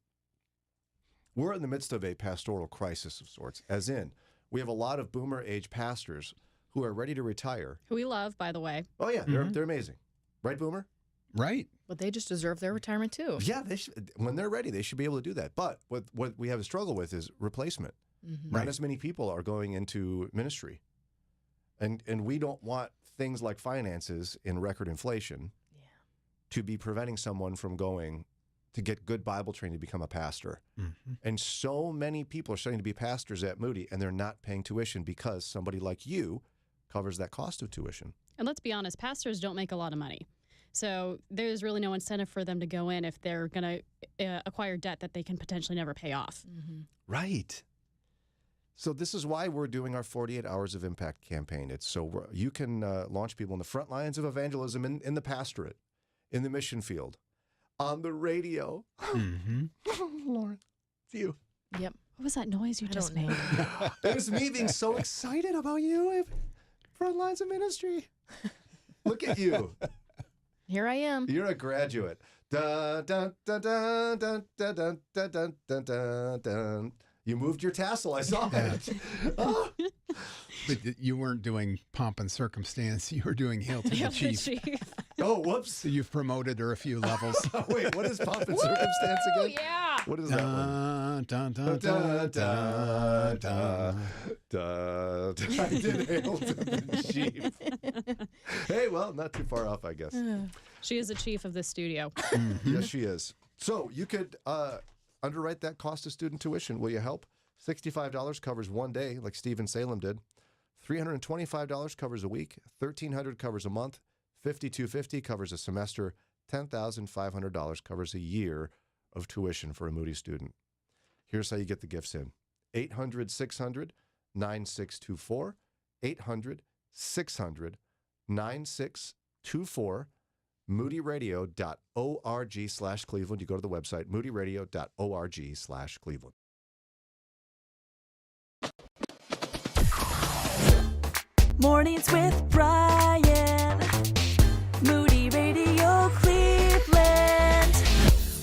We're in the midst of a pastoral crisis of sorts, as in, we have a lot of boomer-age pastors who are ready to retire. Who we love, by the way. Oh, yeah, they're amazing. Right, Boomer? Right. But they just deserve their retirement, too. Yeah, when they're ready, they should be able to do that. But what we have a struggle with is replacement. Not as many people are going into ministry. And we don't want things like finances in record inflation to be preventing someone from going to get good Bible training to become a pastor. Mm-hmm. And so many people are starting to be pastors at Moody, and they're not paying tuition because somebody like you covers that cost of tuition. And let's be honest, pastors don't make a lot of money. So there's really no incentive for them to go in if they're going to acquire debt that they can potentially never pay off. Mm-hmm. Right. So this is why we're doing our 48 Hours of Impact campaign. It's so you can launch people in the front lines of evangelism in the pastorate, in the mission field, on the radio. Mm-hmm. Lauren, it's you. Yep. What was that noise you just made? It was me being so excited about you. Front lines of ministry. Look at you. Here I am. You're a graduate. Dun, dun, dun, dun, dun, dun, dun, dun, dun, dun, dun, dun. You moved your tassel. I saw it. Oh. But you weren't doing pomp and circumstance. You were doing Hail to the Chief. Oh, whoops. So you've promoted her a few levels. Wait, what is pomp and circumstance again? Yeah. What is that one? Dun, dun, dun, dun, dun, dun. I did Hail to the Chief. Hey, well, not too far off, I guess. She is the chief of this studio. Yes, she is. So you could underwrite that cost of student tuition. Will you help? $65 covers one day, like Steve in Salem did. $325 covers a week. $1,300 covers a month. $5,250 covers a semester. $10,500 covers a year of tuition for a Moody student. Here's how you get the gifts in. 800-600-9624. 800-600-9624. moodyradio.org/Cleveland. You go to the website, moodyradio.org/Cleveland. Mornings with Brian. Moody Radio Cleveland.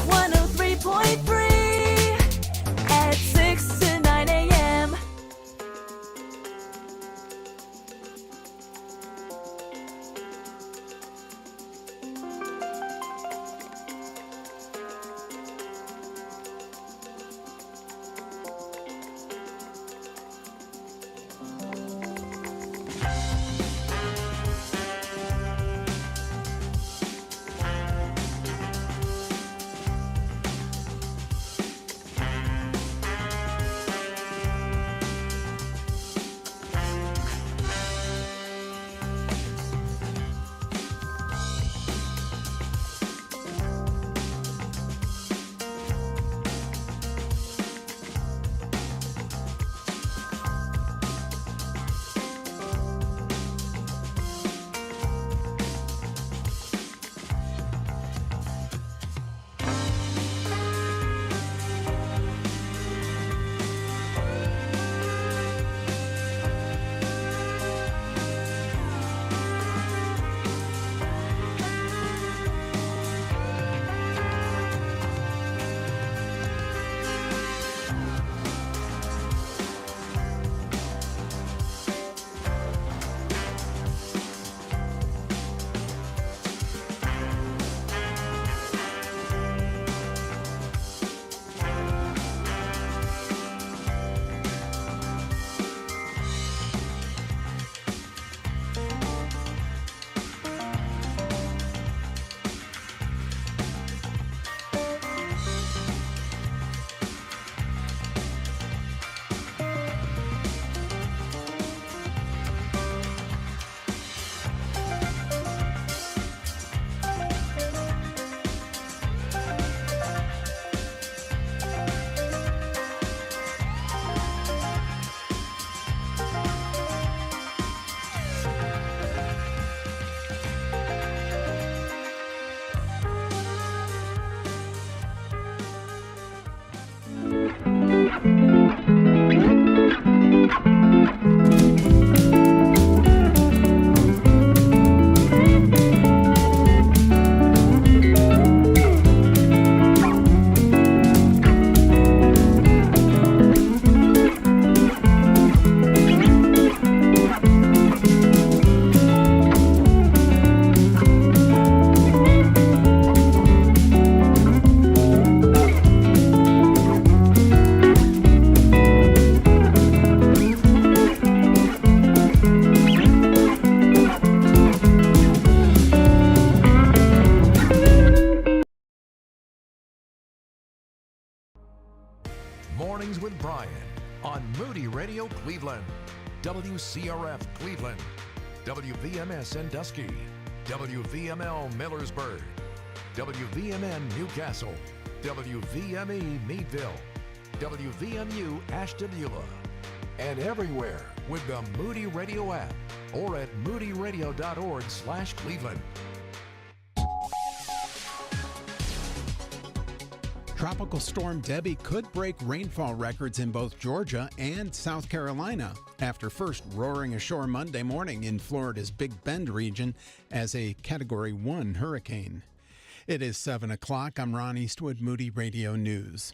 103.3 at 6 to 9 a.m. Radio Cleveland, WCRF Cleveland, WVMS Sandusky, WVML Millersburg, WVMN Newcastle, WVME Meadville, WVMU Ashtabula, and everywhere with the Moody Radio app or at moodyradio.org/Cleveland. Tropical Storm Debbie could break rainfall records in both Georgia and South Carolina after first roaring ashore Monday morning in Florida's Big Bend region as a Category 1 hurricane. It is 7 o'clock. I'm Ron Eastwood, Moody Radio News.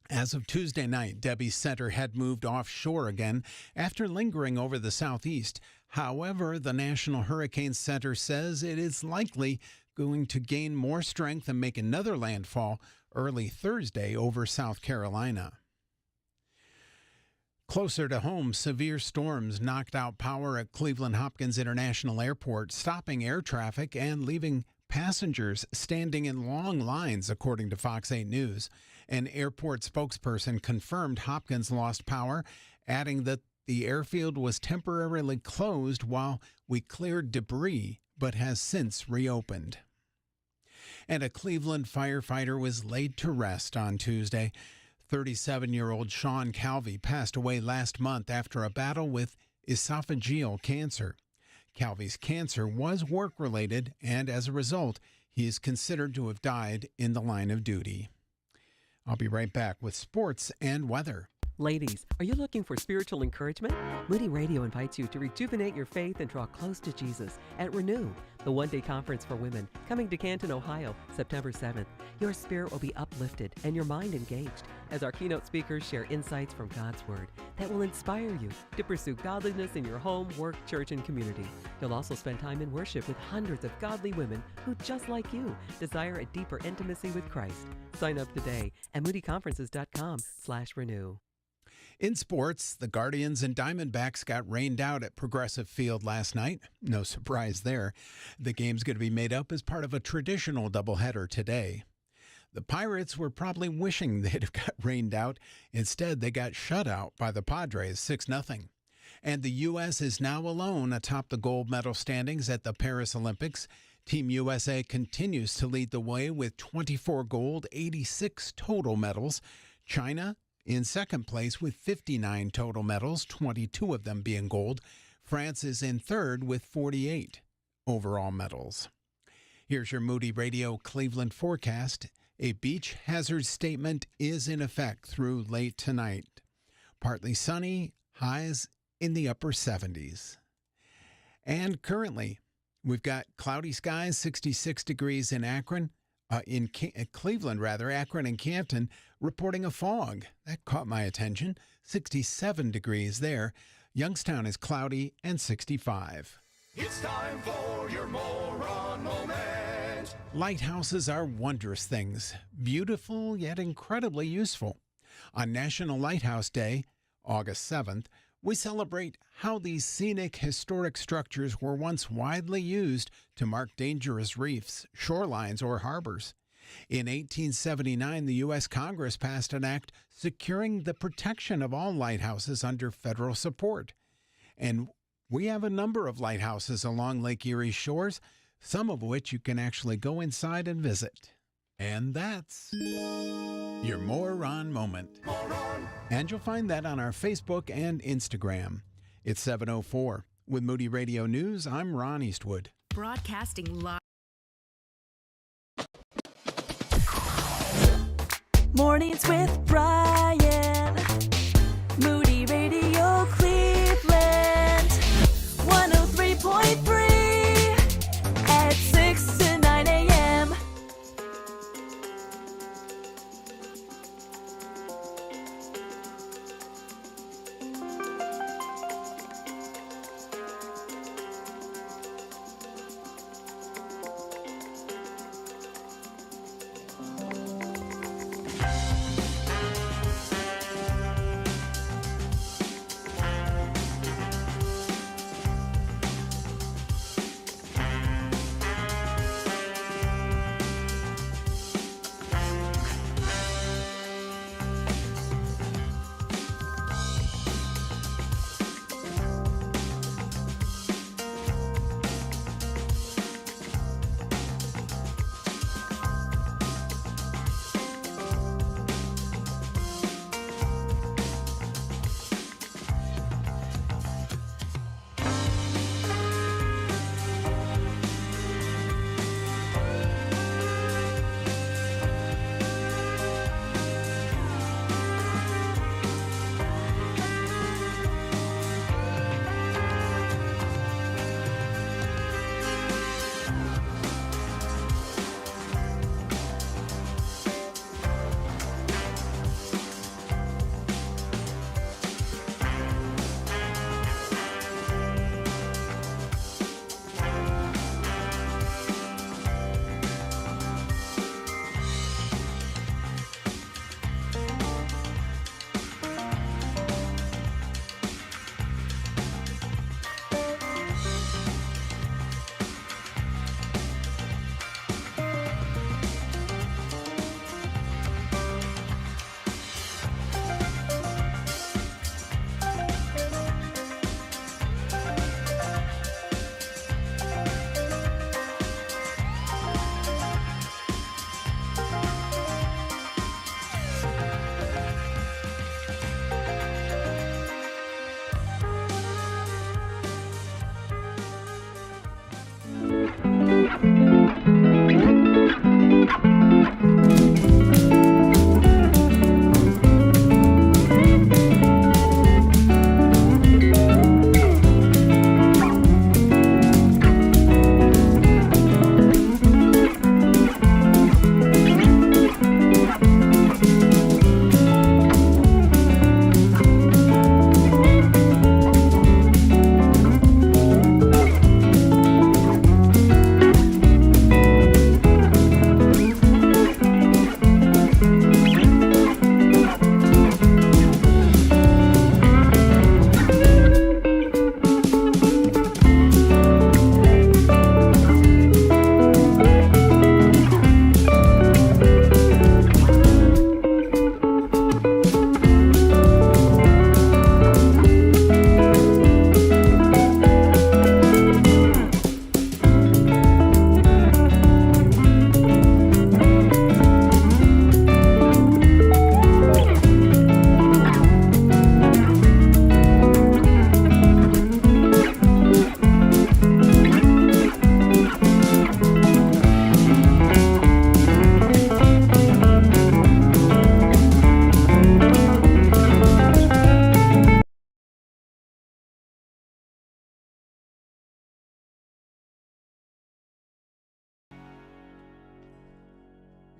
As of Tuesday night, Debbie's center had moved offshore again after lingering over the southeast. However, the National Hurricane Center says it is likely going to gain more strength and make another landfall early Thursday over South Carolina. Closer to home, severe storms knocked out power at Cleveland Hopkins International Airport, stopping air traffic and leaving passengers standing in long lines, according to Fox 8 News. An airport spokesperson confirmed Hopkins lost power, adding that the airfield was temporarily closed while we cleared debris, but has since reopened. And a Cleveland firefighter was laid to rest on Tuesday. 37-year-old Sean Calvey passed away last month after a battle with esophageal cancer. Calvey's cancer was work-related, and as a result, he is considered to have died in the line of duty. I'll be right back with sports and weather. Ladies, are you looking for spiritual encouragement? Moody Radio invites you to rejuvenate your faith and draw close to Jesus at Renew, the one-day conference for women, coming to Canton, Ohio, September 7th. Your spirit will be uplifted and your mind engaged as our keynote speakers share insights from God's Word that will inspire you to pursue godliness in your home, work, church, and community. You'll also spend time in worship with hundreds of godly women who, just like you, desire a deeper intimacy with Christ. Sign up today at moodyconferences.com/renew. In sports, the Guardians and Diamondbacks got rained out at Progressive Field last night. No surprise there. The game's going to be made up as part of a traditional doubleheader today. The Pirates were probably wishing they'd have got rained out. Instead, they got shut out by the Padres 6-0. And the U.S. is now alone atop the gold medal standings at the Paris Olympics. Team USA continues to lead the way with 24 gold, 86 total medals. China in second place with 59 total medals, 22 of them being gold. France is in third with 48 overall medals. Here's your Moody Radio Cleveland forecast. A beach hazard statement is in effect through late tonight. Partly sunny, highs in the upper 70s. And currently, we've got cloudy skies, 66 degrees in Akron. Cleveland, Akron and Canton reporting a fog. That caught my attention. 67 degrees there. Youngstown is cloudy and 65. It's time for your moron moment. Lighthouses are wondrous things, beautiful yet incredibly useful. On National Lighthouse Day, August 7th, we celebrate how these scenic historic structures were once widely used to mark dangerous reefs, shorelines, or harbors. In 1879, the U.S. Congress passed an act securing the protection of all lighthouses under federal support. And we have a number of lighthouses along Lake Erie's shores, some of which you can actually go inside and visit. And that's your Moron Moment. And you'll find that on our Facebook and Instagram. It's 7:04. With Moody Radio News, I'm Ron Eastwood. Broadcasting live. Mornings with Brian. Moody Radio Cleveland. 103.3 at 6 to 9 a.m.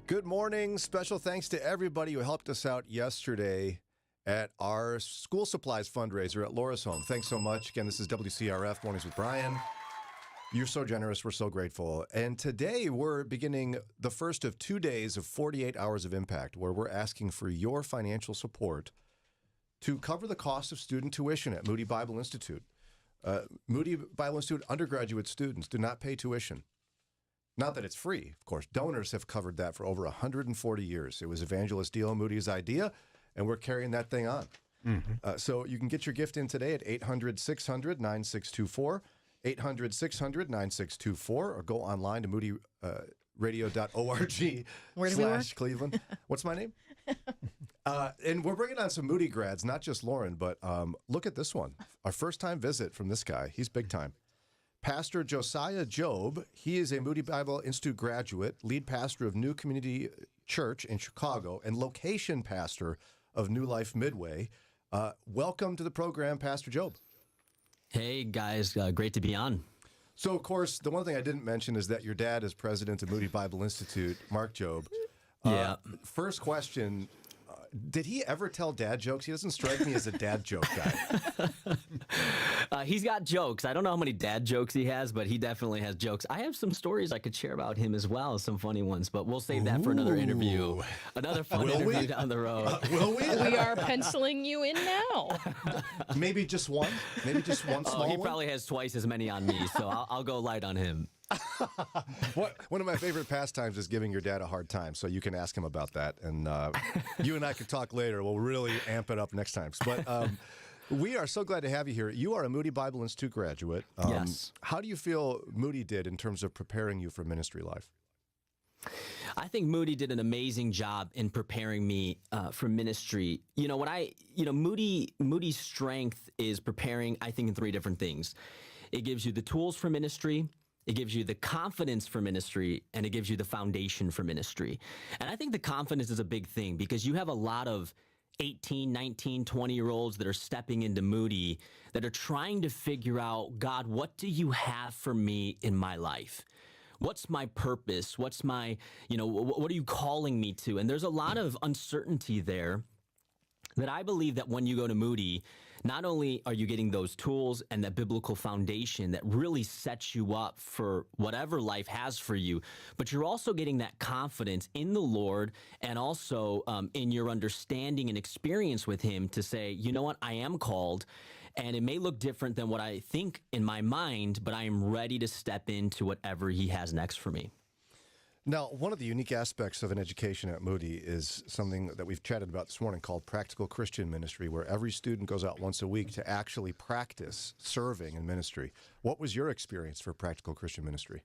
Good morning. Special thanks to everybody who helped us out yesterday at our school supplies fundraiser at Laura's home. Thanks so much. Again, this is WCRF Mornings with Brian. You're so generous. We're so grateful. And today we're beginning the first of 2 days of 48 Hours of Impact, where we're asking for your financial support to cover the cost of student tuition at Moody Bible Institute. Moody Bible Institute undergraduate students do not pay tuition. Not that it's free, of course. Donors have covered that for over 140 years. It was Evangelist D.L. Moody's idea, and we're carrying that thing on. So you can get your gift in today at 800-600-9624, 800-600-9624, or go online to moodyradio.org/Cleveland. What's my name? And we're bringing on some Moody grads, not just Lauren, but look at this one. Our first-time visit from this guy. He's big time. Pastor Josiah Jobe. He is a Moody Bible Institute graduate, lead pastor of New Community Church in Chicago, and location pastor of New Life Midway. Welcome to the program, Pastor Jobe. Hey, guys. Great to be on. So, of course, the one thing I didn't mention is that your dad is president of Moody Bible Institute, Mark Jobe. Yeah. First question. Did he ever tell dad jokes? He doesn't strike me as a dad joke guy. He's got jokes. I don't know how many dad jokes he has, but he definitely has jokes. I have some stories I could share about him as well, some funny ones, but we'll save that for another interview. Another fun interview down the road. Will we? We are penciling you in now. Maybe just one? Maybe just one small He one? probably has twice as many on me, so I'll go light on him. One of my favorite pastimes is giving your dad a hard time, so you can ask him about that, and you and I can talk later. We'll really amp it up next time. But we are so glad to have you here. You are a Moody Bible Institute graduate. Yes. How do you feel Moody did in terms of preparing you for ministry life? I think Moody did an amazing job in preparing me for ministry. You know, Moody's strength is preparing, I think, in three different things. It gives you the tools for ministry, it gives you the confidence for ministry, and it gives you the foundation for ministry. And I think the confidence is a big thing because you have a lot of 18, 19, 20-year-olds that are stepping into Moody that are trying to figure out, God, what do you have for me in my life? What's my purpose? What's my, what are you calling me to? And there's a lot of uncertainty there that I believe that when you go to Moody, not only are you getting those tools and that biblical foundation that really sets you up for whatever life has for you, but you're also getting that confidence in the Lord and also in your understanding and experience with Him to say, you know what, I am called, and it may look different than what I think in my mind, but I am ready to step into whatever He has next for me. Now, one of the unique aspects of an education at Moody is something that we've chatted about this morning called Practical Christian Ministry, where every student goes out once a week to actually practice serving in ministry. What was your experience for Practical Christian Ministry?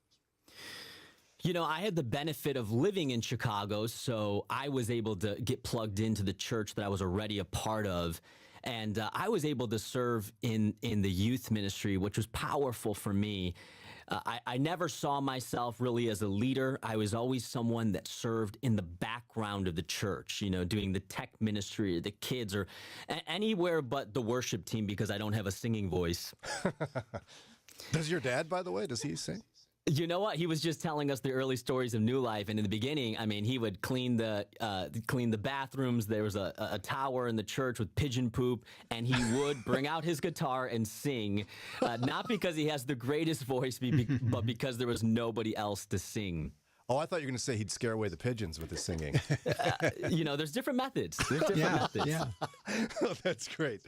You know, I had the benefit of living in Chicago, so I was able to get plugged into the church that I was already a part of. And I was able to serve in the youth ministry, which was powerful for me. I never saw myself really as a leader. I was always someone that served in the background of the church, doing the tech ministry, or the kids, or anywhere but the worship team because I don't have a singing voice. Does your dad, by the way, does he sing? You know what? He was just telling us the early stories of New Life, and in the beginning, I mean, he would clean the bathrooms. There was a tower in the church with pigeon poop, and he would bring out his guitar and sing, not because he has the greatest voice, but because there was nobody else to sing. Oh, I thought you were going to say he'd scare away the pigeons with his singing. There's different methods. There's different methods. Yeah. Oh, that's great.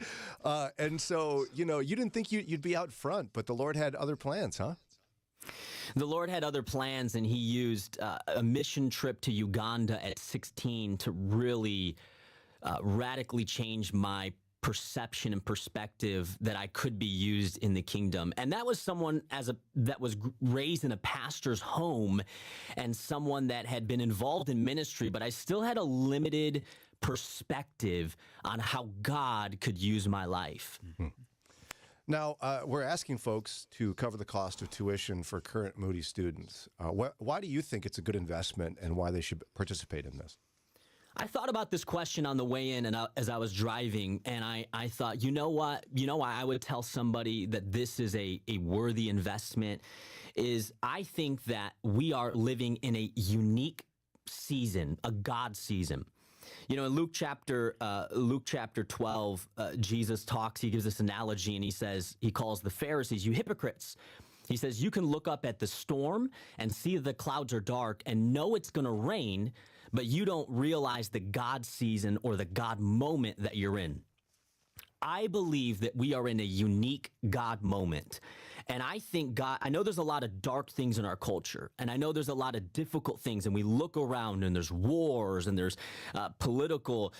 And so, you didn't think you'd be out front, but the Lord had other plans, huh? The Lord had other plans, and He used a mission trip to Uganda at 16 to really radically change my perception and perspective that I could be used in the kingdom. And that was someone that was raised in a pastor's home and someone that had been involved in ministry, but I still had a limited perspective on how God could use my life. Mm-hmm. Now, we're asking folks to cover the cost of tuition for current Moody students. Why do you think it's a good investment and why they should participate in this? I thought about this question on the way in and as I was driving, and I thought, you know what? You know why I would tell somebody that this is a worthy investment is I think that we are living in a unique season, a God season. You know, in Luke chapter 12, Jesus talks, he gives this analogy, and he calls the Pharisees, you hypocrites. He says, you can look up at the storm and see the clouds are dark and know it's going to rain, but you don't realize the God season or the God moment that you're in. I believe that we are in a unique God moment. And I think I know there's a lot of dark things in our culture, and I know there's a lot of difficult things, and we look around and there's wars and there's political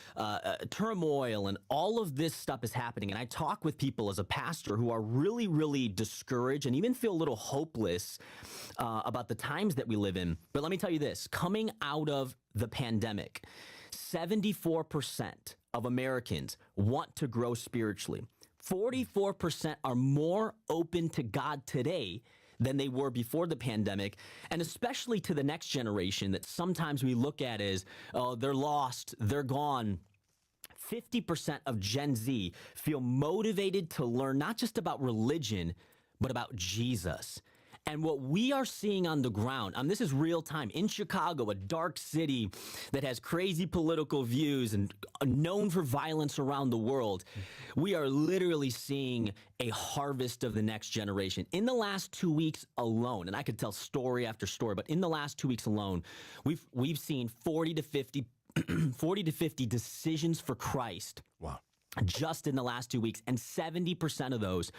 turmoil, and all of this stuff is happening. And I talk with people as a pastor who are really, really discouraged and even feel a little hopeless about the times that we live in. But let me tell you this, coming out of the pandemic, 74% of Americans want to grow spiritually. 44% are more open to God today than they were before the pandemic, and especially to the next generation that sometimes we look at as, oh, they're lost, they're gone. 50% of Gen Z feel motivated to learn not just about religion, but about Jesus. And what we are seeing on the ground, this is real time, in Chicago, a dark city that has crazy political views and known for violence around the world, we are literally seeing a harvest of the next generation. In the last 2 weeks alone, and I could tell story after story, but in the last 2 weeks alone, we've seen 40 to 50 decisions for Christ. Wow. Just in the last 2 weeks, and 70% of those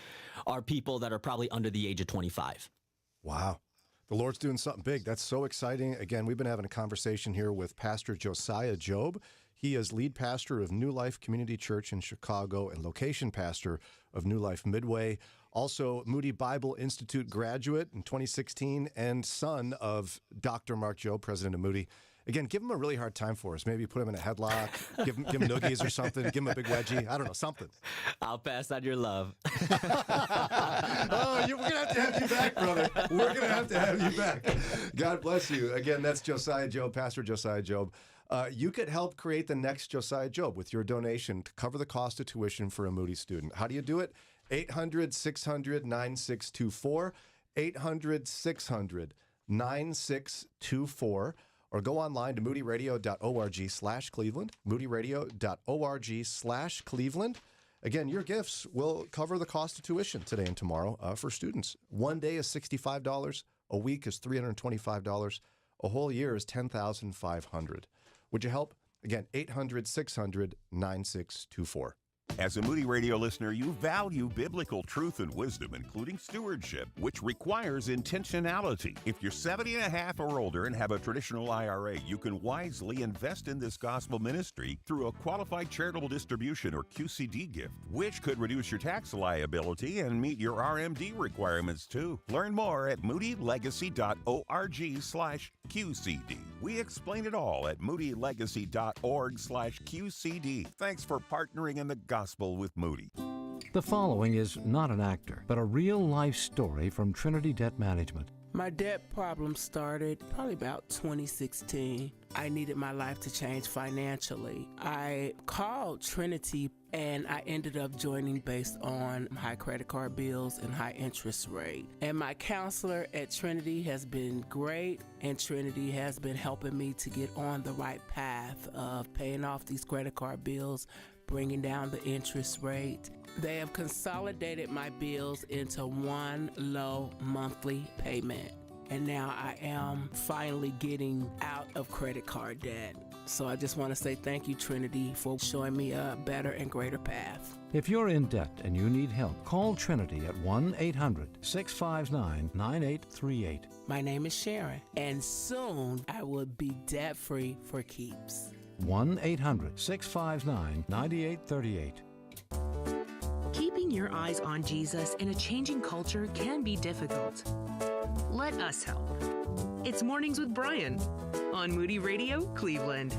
are people that are probably under the age of 25. Wow. The Lord's doing something big. That's so exciting. Again, we've been having a conversation here with Pastor Josiah Jobe. He is lead pastor of New Life Community Church in Chicago and location pastor of New Life Midway. Also, Moody Bible Institute graduate in 2016 and son of Dr. Mark Jobe, president of Moody. Again, give him a really hard time for us. Maybe put him in a headlock, give him noogies or something, give him a big wedgie. I don't know, something. I'll pass on your love. We're going to have you back, brother. We're going to have you back. God bless you. Again, that's Josiah Jobe, Pastor Josiah Jobe. You could help create the next Josiah Jobe with your donation to cover the cost of tuition for a Moody student. How do you do it? 800-600-9624, 800-600-9624. Or go online to moodyradio.org/Cleveland, moodyradio.org/Cleveland. Again, your gifts will cover the cost of tuition today and tomorrow for students. One day is $65. A week is $325. A whole year is $10,500. Would you help? Again, 800-600-9624. As a Moody Radio listener, you value biblical truth and wisdom, including stewardship, which requires intentionality. If you're 70 and a half or older and have a traditional IRA, you can wisely invest in this gospel ministry through a qualified charitable distribution or QCD gift, which could reduce your tax liability and meet your RMD requirements too. Learn more at moodylegacy.org/QCD. We explain it all at moodylegacy.org/QCD. Thanks for partnering in the gospel with Moody. The following is not an actor, but a real-life story from Trinity Debt Management. My debt problem started probably about 2016. I needed my life to change financially. I called Trinity and I ended up joining based on high credit card bills and high interest rate. And my counselor at Trinity has been great, and Trinity has been helping me to get on the right path of paying off these credit card bills, bringing down the interest rate. They have consolidated my bills into one low monthly payment. And now I am finally getting out of credit card debt. So I just want to say thank you, Trinity, for showing me a better and greater path. If you're in debt and you need help, call Trinity at 1-800-659-9838. My name is Sharon, and soon I will be debt-free for keeps. 1-800-659-9838. Keeping your eyes on Jesus in a changing culture can be difficult. Let us help. It's Mornings with Brian on Moody Radio, Cleveland.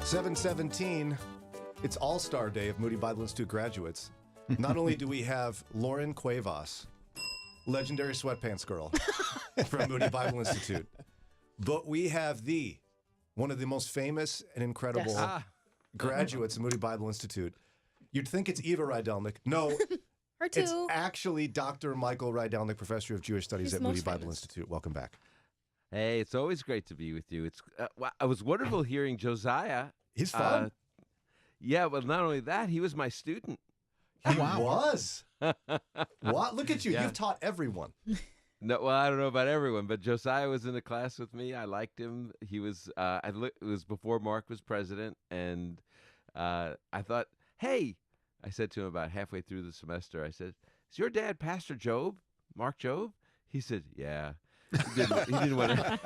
717, it's All-Star Day of Moody Bible Institute graduates. Not only do we have Lauren Cuevas, legendary sweatpants girl from Moody Bible Institute, but we have one of the most famous and incredible graduates of Moody Bible Institute. You'd think it's Eva Rydelnik. No, Her too. It's actually Dr. Michael Rydelnik, professor of Jewish studies at Moody Bible Institute. Welcome back. Hey, it's always great to be with you. It was wonderful hearing Josiah. He's fun. Yeah, well, not only that, he was my student. He was. What? Look at you. Yeah. You've taught everyone. No, well, I don't know about everyone, but Josiah was in a class with me. I liked him. He was. It was before Mark was president, and I thought, hey, I said to him about halfway through the semester, I said, "Is your dad Pastor Jobe, Mark Jobe?" He said, "Yeah." He didn't want to.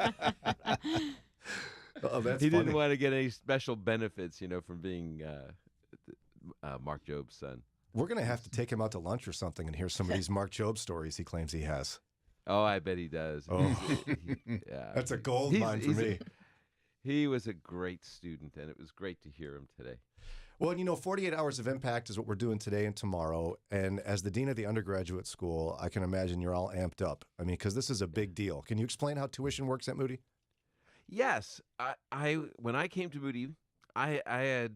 Oh, that's he funny. didn't want to get any special benefits, from being Mark Jobe's son. We're going to have to take him out to lunch or something and hear some of these Mark Jobe stories he claims he has. Oh, I bet he does. Oh. Yeah. That's a gold mine for me. He was a great student, and it was great to hear him today. Well, 48 Hours of Impact is what we're doing today and tomorrow. And as the dean of the undergraduate school, I can imagine you're all amped up. I mean, because this is a big deal. Can you explain how tuition works at Moody? Yes. When I came to Moody, I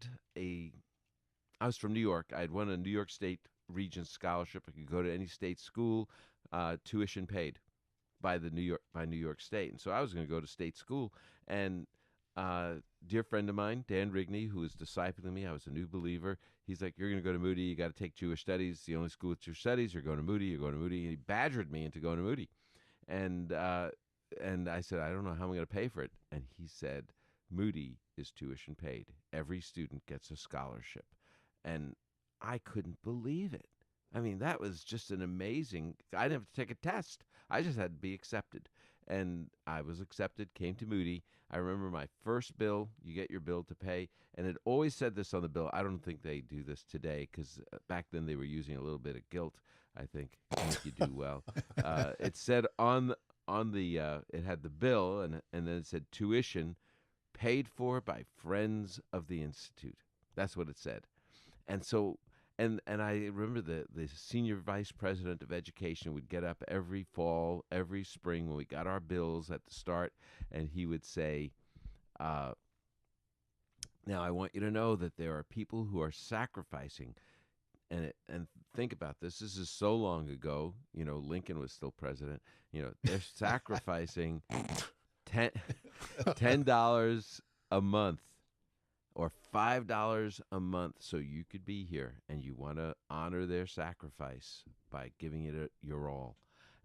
was from New York. I had won a New York State Regents scholarship. I could go to any state school, tuition paid by New York State. And so I was going to go to state school. And dear friend of mine, Dan Rigney, who was discipling me, I was a new believer. He's like, "You're going to go to Moody. You got to take Jewish studies. It's the only school with Jewish studies. You're going to Moody. You're going to Moody." And he badgered me into going to Moody. And I said, "I don't know how I'm going to pay for it." And he said, "Moody is tuition paid. Every student gets a scholarship." And I couldn't believe it. I mean, that was just an amazing. I didn't have to take a test. I just had to be accepted. And I was accepted, came to Moody. I remember my first bill, you get your bill to pay, and it always said this on the bill. I don't think they do this today because back then they were using a little bit of guilt, I think, to make you do well. It said on the it had the bill, and then it said tuition paid for by friends of the Institute. That's what it said. And so, and I remember the senior vice president of education would get up every fall, every spring when we got our bills at the start, and he would say, "Now I want you to know that there are people who are sacrificing," and think about this. This is so long ago. Lincoln was still president. They're sacrificing $10 a month. Or $5 a month so you could be here, and you want to honor their sacrifice by giving it your all.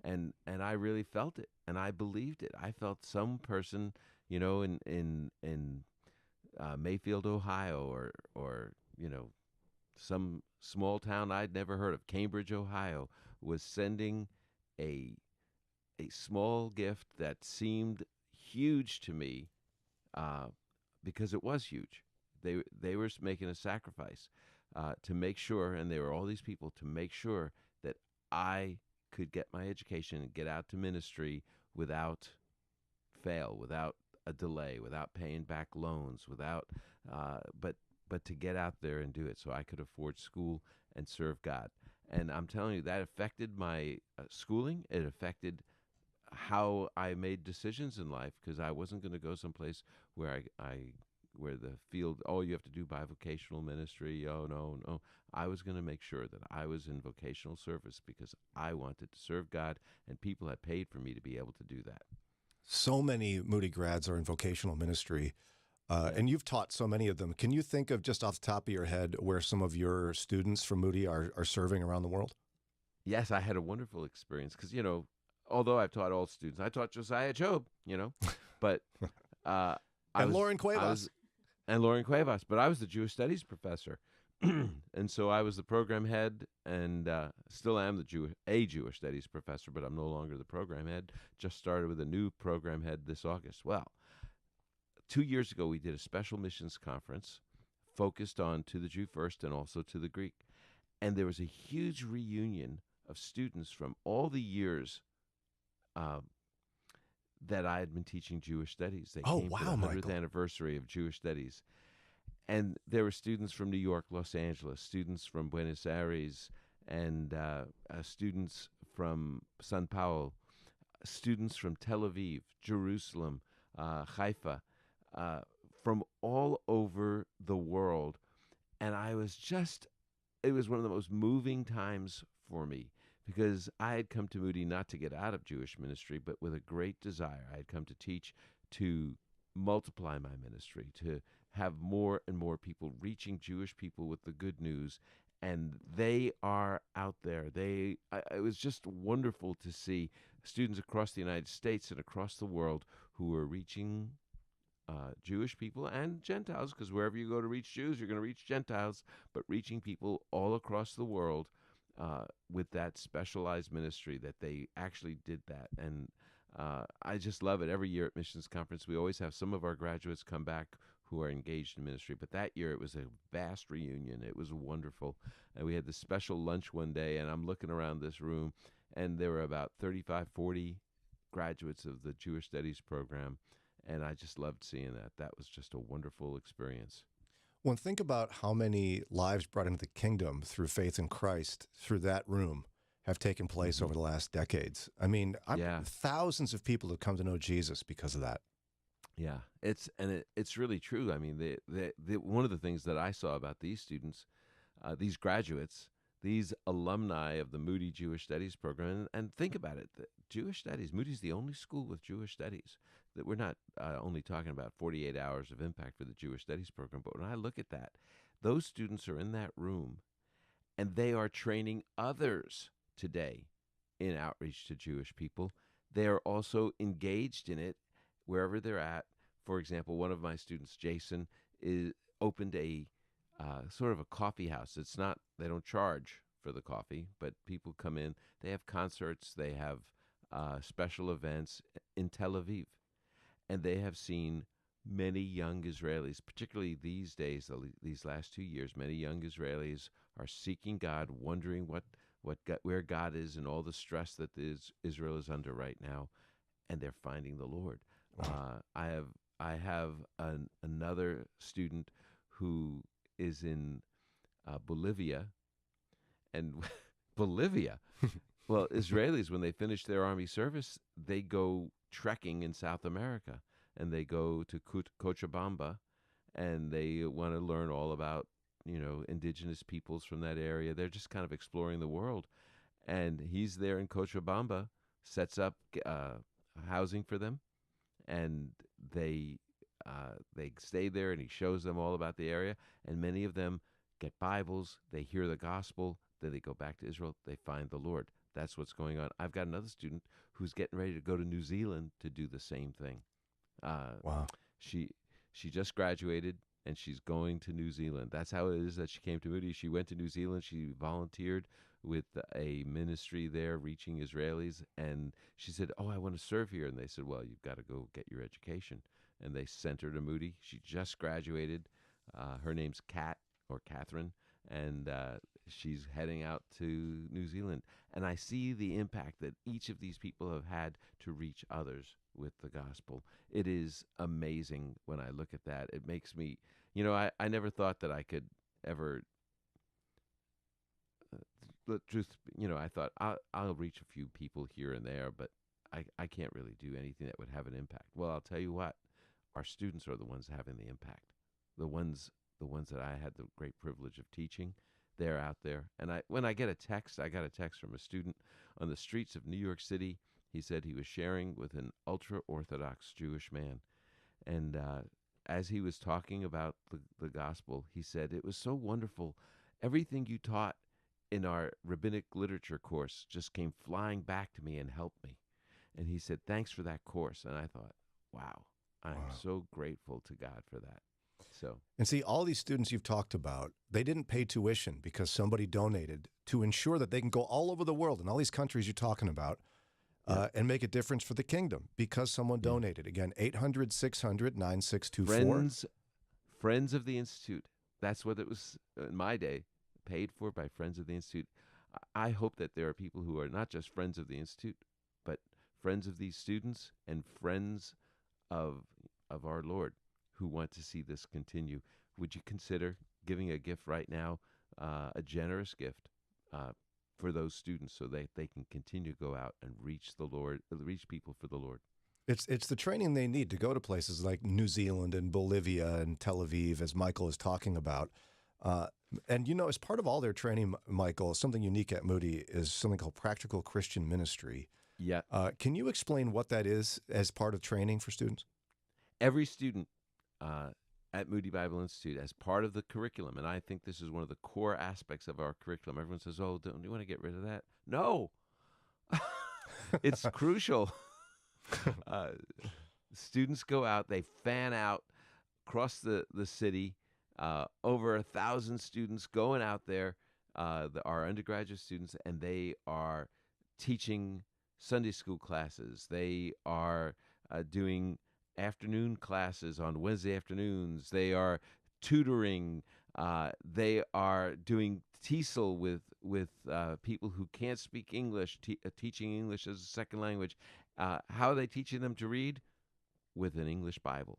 And I really felt it, and I believed it. I felt some person, in Mayfield, Ohio, or some small town I'd never heard of, Cambridge, Ohio, was sending a small gift that seemed huge to me because it was huge. They were making a sacrifice to make sure, and there were all these people to make sure that I could get my education and get out to ministry without fail, without a delay, without paying back loans, but to get out there and do it so I could afford school and serve God. And I'm telling you, that affected my schooling. It affected how I made decisions in life because I wasn't going to go someplace where where the field, you have to do bivocational ministry. Oh, no. I was going to make sure that I was in vocational service because I wanted to serve God, and people had paid for me to be able to do that. So many Moody grads are in vocational ministry, and you've taught so many of them. Can you think of, just off the top of your head, where some of your students from Moody are serving around the world? Yes, I had a wonderful experience because, although I've taught all students, I taught Josiah Jobe, but and Lauren Cuevas. And Lauren Cuevas, but I was the Jewish Studies professor, and so I was the program head, and still am a Jewish Studies professor, but I'm no longer the program head. Just started with a new program head this August. Well, 2 years ago we did a special missions conference focused on to the Jew first and also to the Greek, and there was a huge reunion of students from all the years that I had been teaching Jewish studies. They came for the 100th anniversary of Jewish studies. And there were students from New York, Los Angeles, students from Buenos Aires, and students from Sao Paulo, students from Tel Aviv, Jerusalem, Haifa, from all over the world. And it was one of the most moving times for me because I had come to Moody not to get out of Jewish ministry, but with a great desire. I had come to teach, to multiply my ministry, to have more and more people reaching Jewish people with the good news. And they are out there. It was just wonderful to see students across the United States and across the world who are reaching Jewish people and Gentiles, because wherever you go to reach Jews, you're going to reach Gentiles, but reaching people all across the world with that specialized ministry, that they actually did that. And I just love it. Every year at Missions Conference, we always have some of our graduates come back who are engaged in ministry. But that year, it was a vast reunion. It was wonderful. And we had this special lunch one day, and I'm looking around this room, and there were about 35, 40 graduates of the Jewish Studies program. And I just loved seeing that. That was just a wonderful experience. Well, think about how many lives brought into the kingdom through faith in Christ through that room have taken place over the last decades. I mean, thousands of people have come to know Jesus because of that. Yeah, it's really true. I mean, one of the things that I saw about these students, these graduates, these alumni of the Moody Jewish Studies program, and think about it, the Jewish Studies, Moody's the only school with Jewish Studies. That we're not only talking about 48 hours of impact for the Jewish Studies program, but when I look at that, those students are in that room, and they are training others today in outreach to Jewish people. They are also engaged in it wherever they're at. For example, one of my students, Jason, opened a sort of a coffee house. It's not, they don't charge for the coffee, but people come in. They have concerts. They have special events in Tel Aviv. And they have seen many young Israelis, particularly these days, these last 2 years, many young Israelis are seeking God, wondering where God is and all the stress that Israel is under right now, and they're finding the Lord. Wow. I have another student who is in Bolivia, and Bolivia. Well, Israelis, when they finish their army service, they go trekking in South America, and they go to Cochabamba, and they want to learn all about, indigenous peoples from that area. They're just kind of exploring the world. And he's there in Cochabamba, sets up housing for them, and they stay there, and he shows them all about the area. And many of them get Bibles, they hear the gospel, then they go back to Israel, they find the Lord. That's what's going on. I've got another student who's getting ready to go to New Zealand to do the same thing. Wow. She just graduated, and she's going to New Zealand. That's how it is that she came to Moody. She went to New Zealand. She volunteered with a ministry there reaching Israelis, and she said, I want to serve here. And they said, well, you've got to go get your education. And they sent her to Moody. She just graduated. Her name's Catherine, and she's heading out to New Zealand. And I see the impact that each of these people have had to reach others with the gospel. It is amazing when I look at that. It makes me, I never thought that I could ever, I thought I'll reach a few people here and there, but I can't really do anything that would have an impact. Well, I'll tell you what, our students are the ones having the impact. The ones that I had the great privilege of teaching, they're out there. And when I got a text from a student on the streets of New York City. He said he was sharing with an ultra-Orthodox Jewish man. And as he was talking about the gospel, he said, it was so wonderful. Everything you taught in our rabbinic literature course just came flying back to me and helped me. And he said, thanks for that course. And I thought, wow, I'm so grateful to God for that. And see, all these students you've talked about, they didn't pay tuition because somebody donated to ensure that they can go all over the world in all these countries you're talking about and make a difference for the kingdom because someone donated. Again, 800-600-9624. Friends of the Institute. That's what it was in my day, paid for by Friends of the Institute. I hope that there are people who are not just friends of the Institute, but friends of these students and friends of our Lord, who want to see this continue. Would you consider giving a gift right now, a generous gift for those students so that they can continue to go out and reach the Lord, reach people for the Lord? It's the training they need to go to places like New Zealand and Bolivia and Tel Aviv, as Michael is talking about. And as part of all their training, Michael, something unique at Moody is something called Practical Christian Ministry. Yeah. Can you explain what that is as part of training for students? Every student at Moody Bible Institute, as part of the curriculum, and I think this is one of the core aspects of our curriculum. Everyone says, "Oh, don't you want to get rid of that?" No, it's crucial. Students go out, they fan out across the city. Over 1,000 students going out there, our undergraduate students, and they are teaching Sunday school classes. They are doing afternoon classes on Wednesday afternoons. They are tutoring. They are doing TESOL with people who can't speak English, teaching English as a second language. How are they teaching them to read? With an English Bible,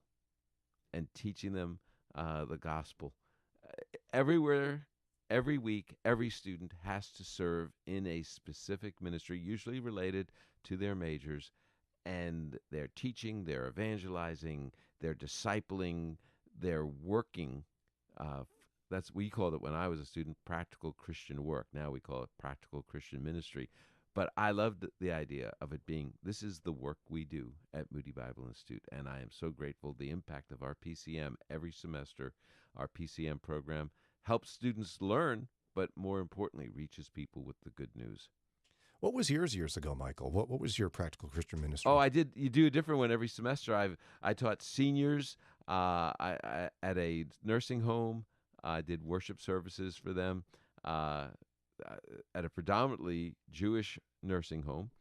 and teaching them the gospel. Everywhere, every week, every student has to serve in a specific ministry, usually related to their majors, and they're teaching, they're evangelizing, they're discipling, they're working. We called it, when I was a student, practical Christian work. Now we call it practical Christian ministry. But I loved the idea of it being, this is the work we do at Moody Bible Institute, and I am so grateful. The impact of our PCM every semester, our PCM program, helps students learn, but more importantly, reaches people with the good news. What was yours years ago, Michael? What was your practical Christian ministry? Oh, I did. You do a different one every semester. I taught seniors I at a nursing home. I did worship services for them. At a predominantly Jewish nursing home.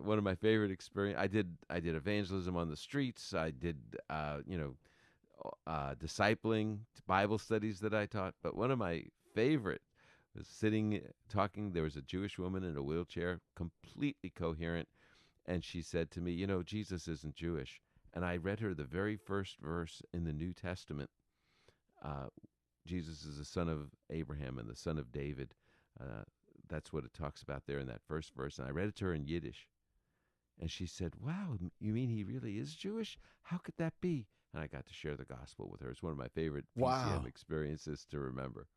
One of my favorite experience. I did evangelism on the streets. I did discipling, Bible studies that I taught. But one of my favorite was talking. There was a Jewish woman in a wheelchair, completely coherent, and she said to me, "Jesus isn't Jewish." And I read her the very first verse in the New Testament. Jesus is the son of Abraham and the son of David. That's what it talks about there in that first verse. And I read it to her in Yiddish. And she said, "Wow, you mean he really is Jewish? How could that be?" And I got to share the gospel with her. It's one of my favorite PCM experiences to remember.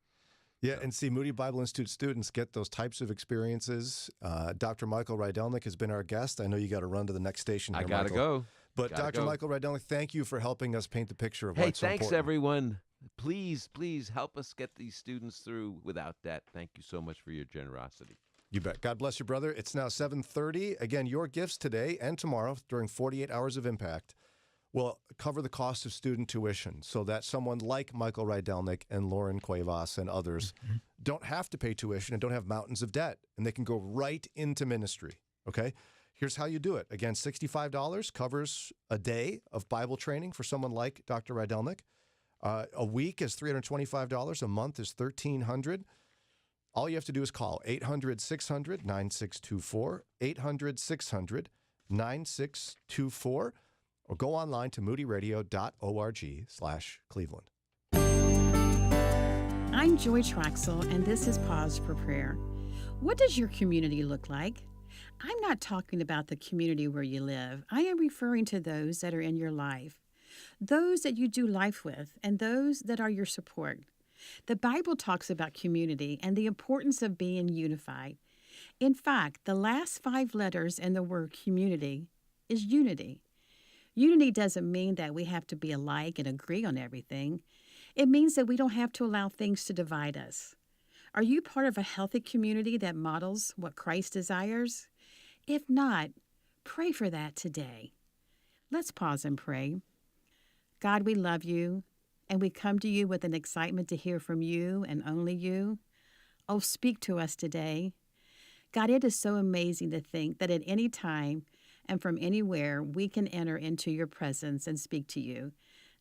Yeah, and see, Moody Bible Institute students get those types of experiences. Dr. Michael Rydelnik has been our guest. I know you got to run to the next station here, I got to go. But Dr. Michael Rydelnik, thank you for helping us paint the picture of why it's so important. Hey, thanks, everyone. Please help us get these students through without debt. Thank you so much for your generosity. You bet. God bless you, brother. It's now 7:30. Again, your gifts today and tomorrow during 48 Hours of Impact will cover the cost of student tuition so that someone like Michael Rydelnik and Lauren Cuevas and others don't have to pay tuition and don't have mountains of debt, and they can go right into ministry, okay? Here's how you do it. Again, $65 covers a day of Bible training for someone like Dr. Rydelnik. A week is $325. A month is $1,300. All you have to do is call 800-600-9624, 800-600-9624, or go online to moodyradio.org/Cleveland. I'm Joy Traxel, and this is Pause for Prayer. What does your community look like? I'm not talking about the community where you live. I am referring to those that are in your life, those that you do life with, and those that are your support. The Bible talks about community and the importance of being unified. In fact, the last 5 letters in the word community is unity. Unity doesn't mean that we have to be alike and agree on everything. It means that we don't have to allow things to divide us. Are you part of a healthy community that models what Christ desires? If not, pray for that today. Let's pause and pray. God, we love you, and we come to you with an excitement to hear from you and only you. Oh, speak to us today. God, it is so amazing to think that at any time and from anywhere we can enter into your presence and speak to you,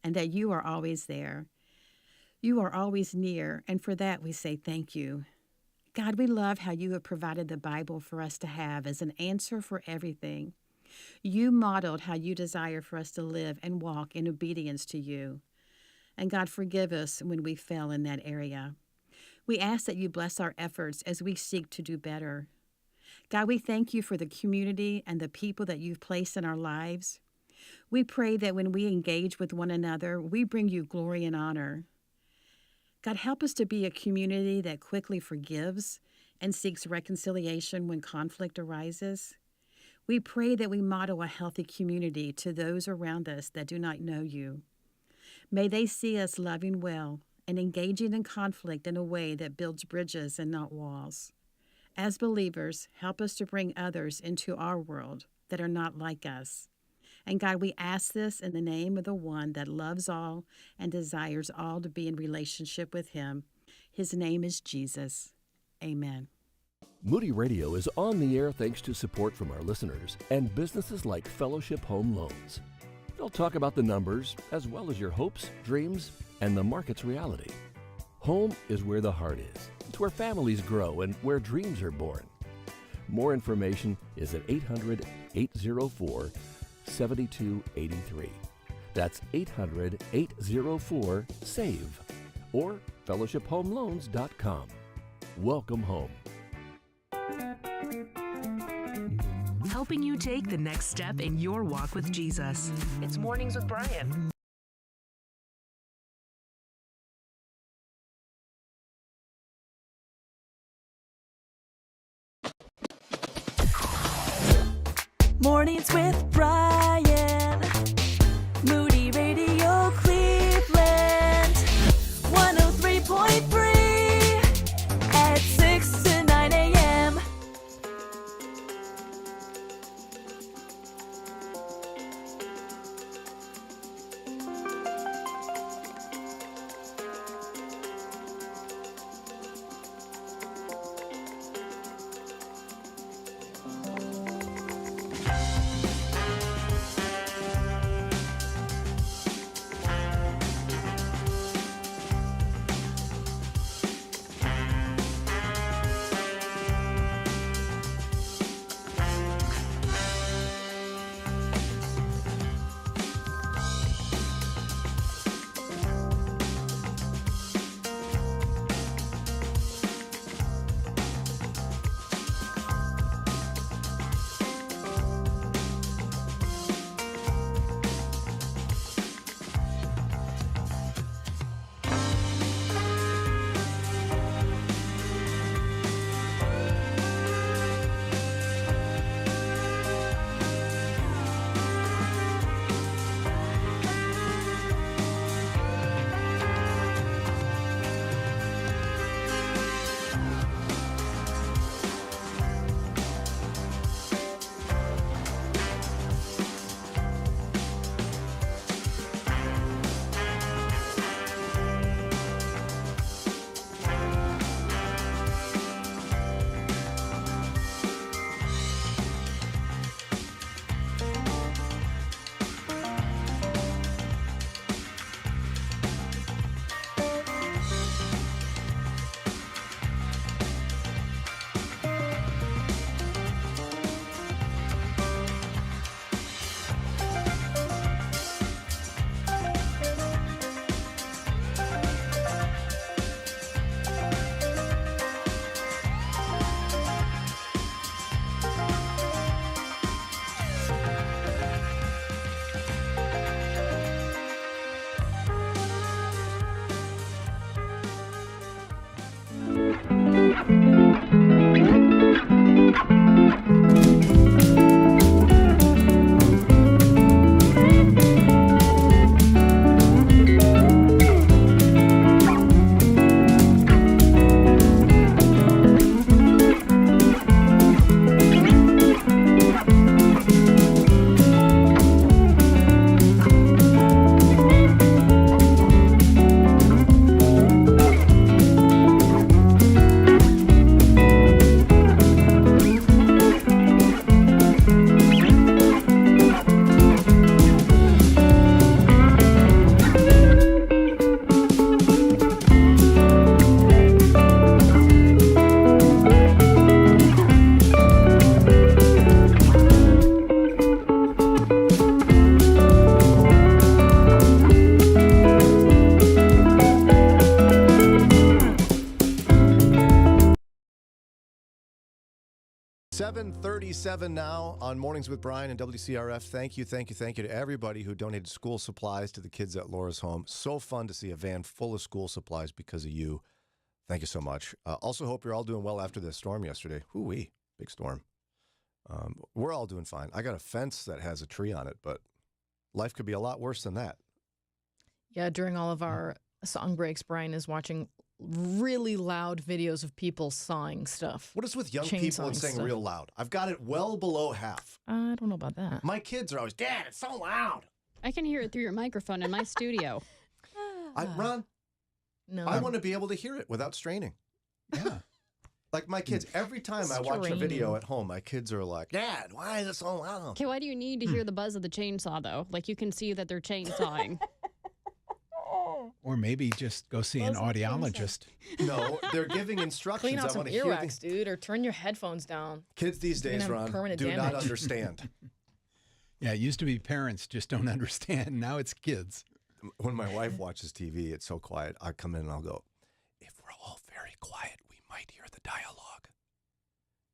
and that you are always there. You are always near, and for that we say thank you. God, we love how you have provided the Bible for us to have as an answer for everything. You modeled how you desire for us to live and walk in obedience to you. And God, forgive us when we fail in that area. We ask that you bless our efforts as we seek to do better. God, we thank you for the community and the people that you've placed in our lives. We pray that when we engage with one another, we bring you glory and honor. God, help us to be a community that quickly forgives and seeks reconciliation when conflict arises. We pray that we model a healthy community to those around us that do not know you. May they see us loving well and engaging in conflict in a way that builds bridges and not walls. As believers, help us to bring others into our world that are not like us. And God, we ask this in the name of the one that loves all and desires all to be in relationship with him. His name is Jesus. Amen. Moody Radio is on the air thanks to support from our listeners and businesses like Fellowship Home Loans. They'll talk about the numbers as well as your hopes, dreams, and the market's reality. Home is where the heart is. It's where families grow and where dreams are born. More information is at 800-804-7283. That's 800-804-SAVE or fellowshiphomeloans.com. Welcome home. Helping you take the next step in your walk with Jesus. It's Mornings with Brian. Mornings with Brian. Moody Radio Cleveland. 103.3 at 6 to 9 a.m. 7:37 now on Mornings with Brian and WCRF. Thank you to everybody who donated school supplies to the kids at Laura's home. So fun to see a van full of school supplies because of you. Thank you so much. Also hope you're all doing well after the storm yesterday. Hoo-wee, big storm. We're all doing fine. I got a fence that has a tree on it, but life could be a lot worse than that. Yeah, during all of our song breaks, Brian is watching really loud videos of people sawing stuff. What is with young people and saying real loud? I've got it well below half. I don't know about that. My kids are always, Dad, it's so loud. I can hear it through your microphone in my studio. Ron, no. I want to be able to hear it without straining. Yeah. Like my kids, every time I watch a video at home, my kids are like, Dad, why is it so loud? Okay, why do you need to hear the buzz of the chainsaw, though? Like, you can see that they're chainsawing. Or maybe just go see an audiologist. No, they're giving instructions. Clean out I some want to hear earwax, dude, or turn your headphones down. Kids these days, Ron, do not understand. Yeah, it used to be parents just don't understand. Now it's kids. When my wife watches TV, it's so quiet. I come in and I'll go, if we're all very quiet, we might hear the dialogue.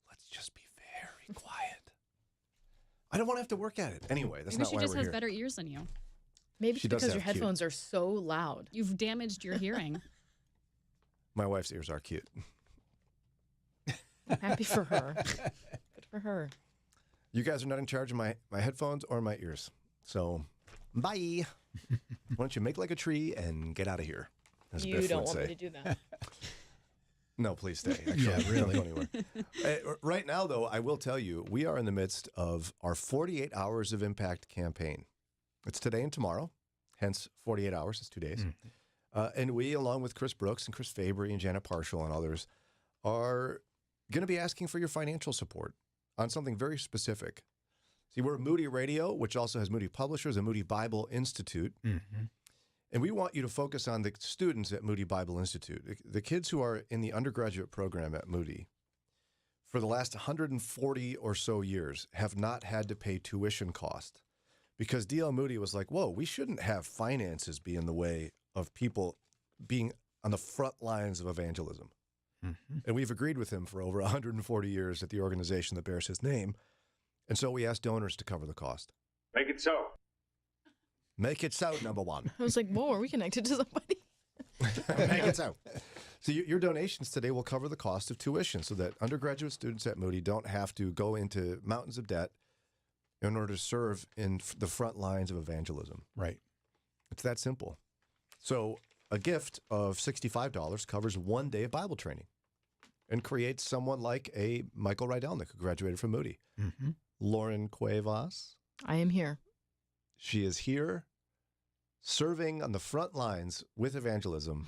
Let's just be very quiet. I don't want to have to work at it. Anyway, that's Maybe not she why just we're has here. better ears than you. Maybe She it's does because your have cute. headphones are so loud. You've damaged your hearing. My wife's ears are cute. I'm happy for her. Good for her. You guys are not in charge of my headphones or my ears. So, bye. Why don't you make like a tree and get out of here? As You Biff don't would want say. me to do that. No, please stay. Actually, Yeah, really. Don't go anywhere. Right now, though, I will tell you, we are in the midst of our 48 Hours of Impact campaign. It's today and tomorrow, hence 48 hours. It's 2 days. And we, along with Chris Brooks and Chris Fabry and Janet Parshall and others, are going to be asking for your financial support on something very specific. See, we're Moody Radio, which also has Moody Publishers and Moody Bible Institute. And we want you to focus on the students at Moody Bible Institute, the kids who are in the undergraduate program at Moody. For the last 140 or so years, have not had to pay tuition cost because D.L. Moody was like, whoa, we shouldn't have finances be in the way of people being on the front lines of evangelism. And we've agreed with him for over 140 years at the organization that bears his name. And so we asked donors to cover the cost. Make it so. Make it so, number one. I was like, whoa, are we connected to somebody? Make it so. So your donations today will cover the cost of tuition so that undergraduate students at Moody don't have to go into mountains of debt in order to serve in the front lines of evangelism. Right. It's that simple. So a gift of $65 covers 1 day of Bible training and creates someone like a Michael Rydelnik who graduated from Moody. Lauren Cuevas. I am here. She is here serving on the front lines with evangelism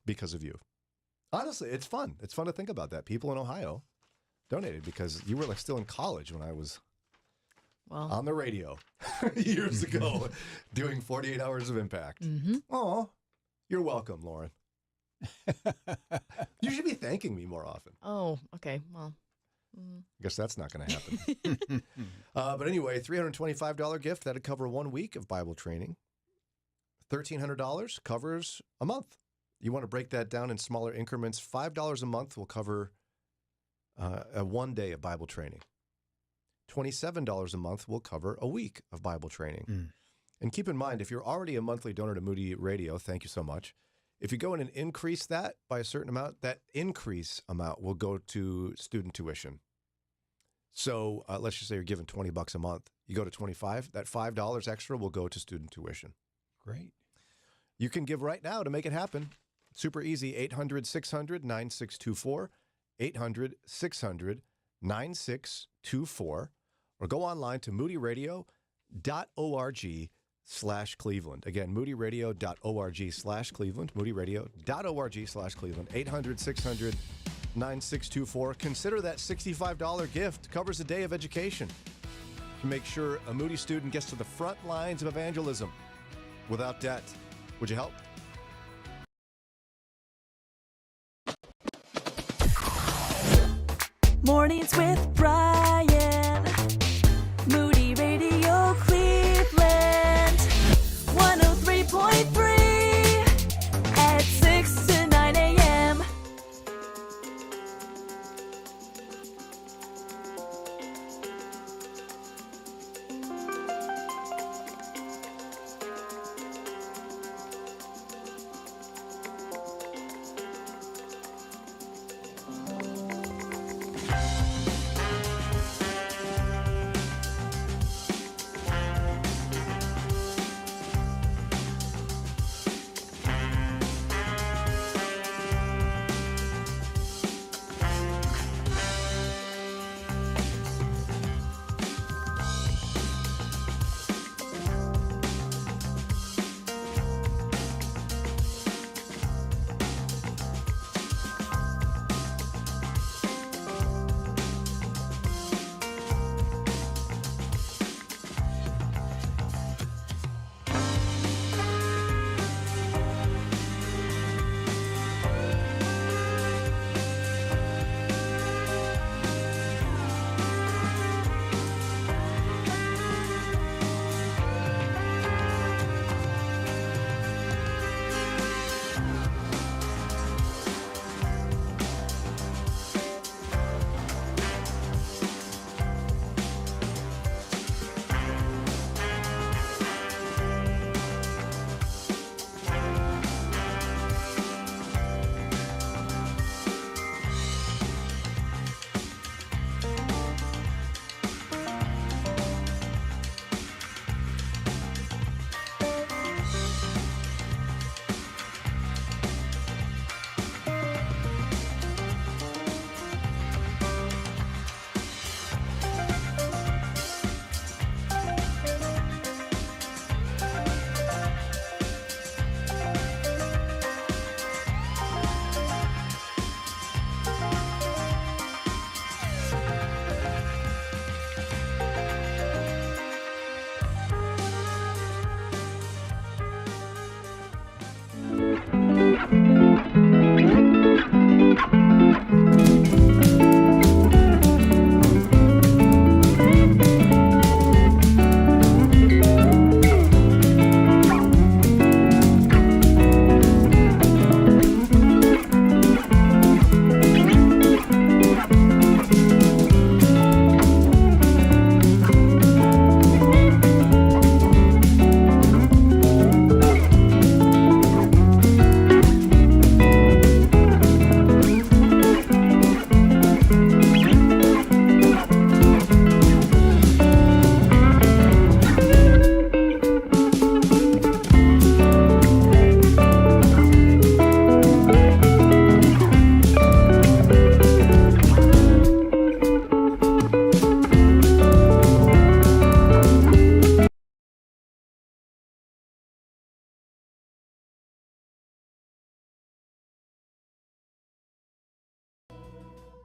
because of you. Honestly, it's fun. It's fun to think about that. People in Ohio donated because you were like still in college when I was on the radio years ago doing 48 Hours of Impact. Oh, you're welcome, Lauren. You should be thanking me more often. Oh, okay. Well, I guess that's not going to happen. But anyway, $325 gift. That'd cover 1 week of Bible training. $1,300 covers a month. You want to break that down in smaller increments. $5 a month will cover a 1 day of Bible training. $27 a month will cover a week of Bible training. And keep in mind, if you're already a monthly donor to Moody Radio, thank you so much. If you go in and increase that by a certain amount, that increase amount will go to student tuition. So let's just say you're given $20 a month. You go to $25, that $5 extra will go to student tuition. Great. You can give right now to make it happen. Super easy, 800-600-9624, 800-600-9624, or go online to moodyradio.org/Cleveland. Again, moodyradio.org/Cleveland, moodyradio.org/Cleveland, 800-600-9624. Consider that $65 gift covers a day of education to make sure a Moody student gets to the front lines of evangelism without debt. Would you help? Mornings with Brian. Moody Radio Cleveland. 103.3 at 6 to 9 a.m.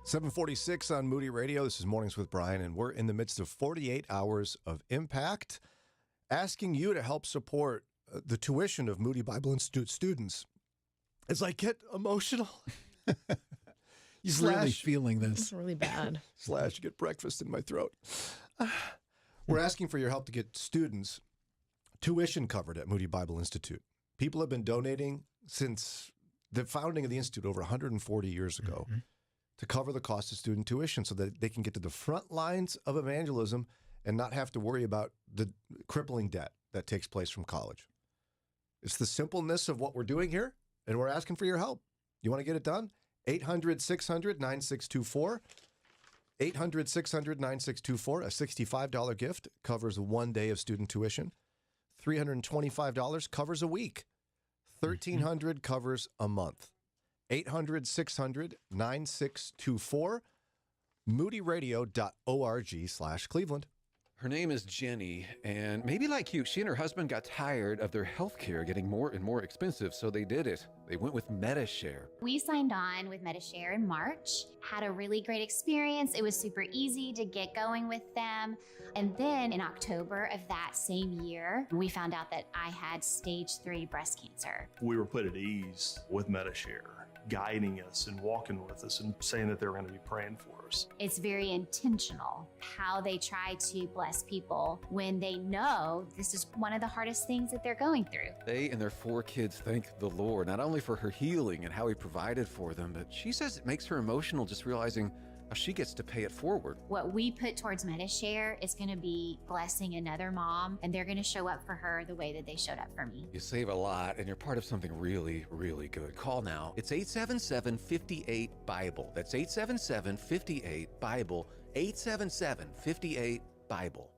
746 on Moody Radio. This is Mornings with Brian, and we're in the midst of 48 hours of impact, asking you to help support the tuition of Moody Bible Institute students. As I get emotional. He's really feeling this. It's really bad. / get breakfast in my throat. We're asking for your help to get students tuition covered at Moody Bible Institute. People have been donating since the founding of the Institute over 140 years ago to cover the cost of student tuition so that they can get to the front lines of evangelism and not have to worry about the crippling debt that takes place from college. It's the simpleness of what we're doing here, and we're asking for your help. You want to get it done? 800-600-9624. 800-600-9624. A $65 gift covers 1 day of student tuition. $325 covers a week. $1,300 covers a month. 800-600-9624. moodyradio.org/Cleveland. Her name is Jenny, and maybe like you, she and her husband got tired of their health care getting more and more expensive, so they did it. They went with MediShare. We signed on with MediShare in March, had a really great experience. It was super easy to get going with them. And then in October of that same year, we found out that I had stage 3 breast cancer. We were put at ease with MediShare, guiding us and walking with us and saying that they were going to be praying for us. It's very intentional how they try to bless people when they know this is one of the hardest things that they're going through. They and their 4 kids thank the Lord, not only for her healing and how he provided for them, but she says it makes her emotional just realizing how she gets to pay it forward. What we put towards MediShare is going to be blessing another mom, and they're going to show up for her the way that they showed up for me. You save a lot, and you're part of something really, really good. Call now. It's 877-58-BIBLE. That's 877-58-BIBLE. 877-58-BIBLE.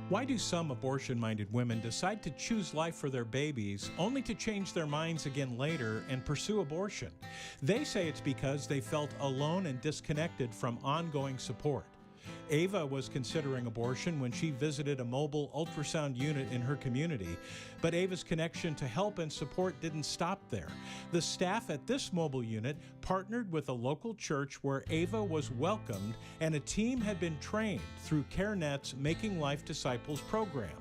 Why do some abortion-minded women decide to choose life for their babies only to change their minds again later and pursue abortion? They say it's because they felt alone and disconnected from ongoing support. Ava was considering abortion when she visited a mobile ultrasound unit in her community, but Ava's connection to help and support didn't stop there. The staff at this mobile unit partnered with a local church where Ava was welcomed, and a team had been trained through CareNet's Making Life Disciples program.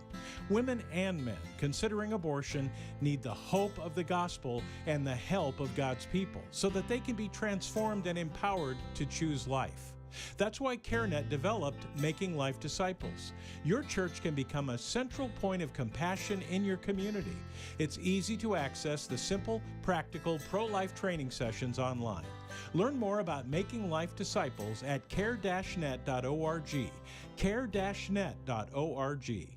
Women and men considering abortion need the hope of the gospel and the help of God's people so that they can be transformed and empowered to choose life. That's why CareNet developed Making Life Disciples. Your church can become a central point of compassion in your community. It's easy to access the simple, practical, pro-life training sessions online. Learn more about Making Life Disciples at care-net.org. care-net.org.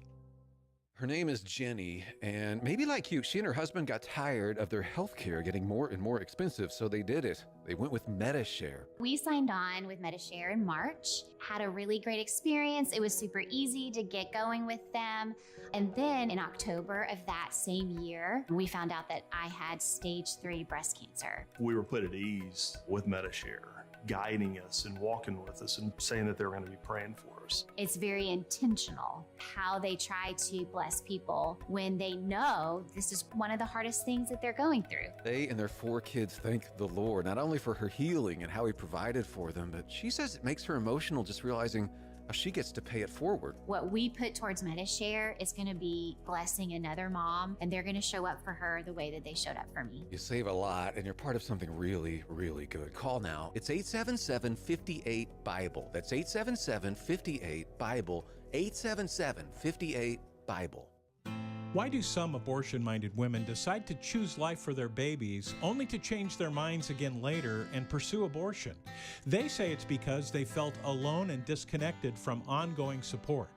Her name is Jenny, and maybe like you, she and her husband got tired of their health care getting more and more expensive, so they did it. They went with MediShare. We signed on with MediShare in March, had a really great experience. It was super easy to get going with them. And then in October of that same year, we found out that I had stage 3 breast cancer. We were put at ease with MediShare, guiding us and walking with us and saying that they were going to be praying for us. It's very intentional how they try to bless people when they know this is one of the hardest things that they're going through. They and their 4 kids thank the Lord, not only for her healing and how he provided for them, but she says it makes her emotional just realizing how she gets to pay it forward. What we put towards MediShare is going to be blessing another mom, and they're going to show up for her the way that they showed up for me. You save a lot, and you're part of something really, really good. Call now. It's 877-58-BIBLE. That's 877-58-BIBLE. 877-58-BIBLE. Why do some abortion-minded women decide to choose life for their babies only to change their minds again later and pursue abortion? They say it's because they felt alone and disconnected from ongoing support.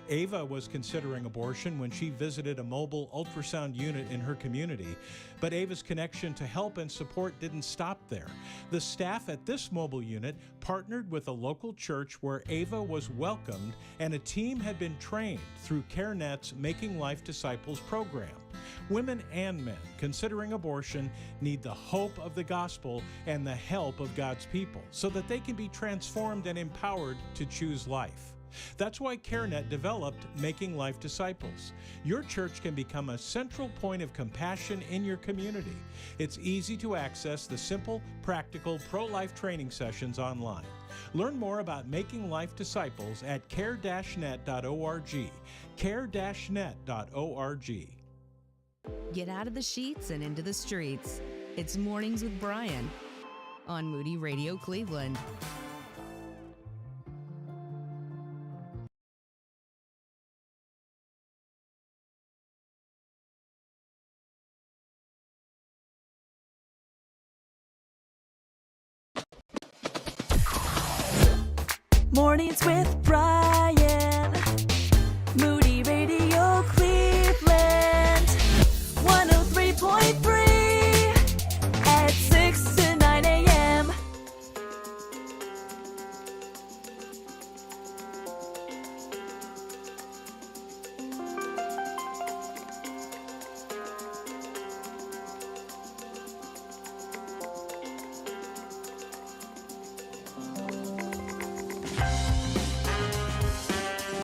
Ava was considering abortion when she visited a mobile ultrasound unit in her community, but Ava's connection to help and support didn't stop there. The staff at this mobile unit partnered with a local church where Ava was welcomed, and a team had been trained through CareNet's Making Life Disciples program. Women and men considering abortion need the hope of the gospel and the help of God's people so that they can be transformed and empowered to choose life. That's why CareNet developed Making Life Disciples. Your church can become a central point of compassion in your community. It's easy to access the simple, practical, pro-life training sessions online. Learn more about Making Life Disciples at care-net.org. care-net.org. Get out of the sheets and into the streets. It's Mornings with Brian on Moody Radio Cleveland. Mornings with Brian.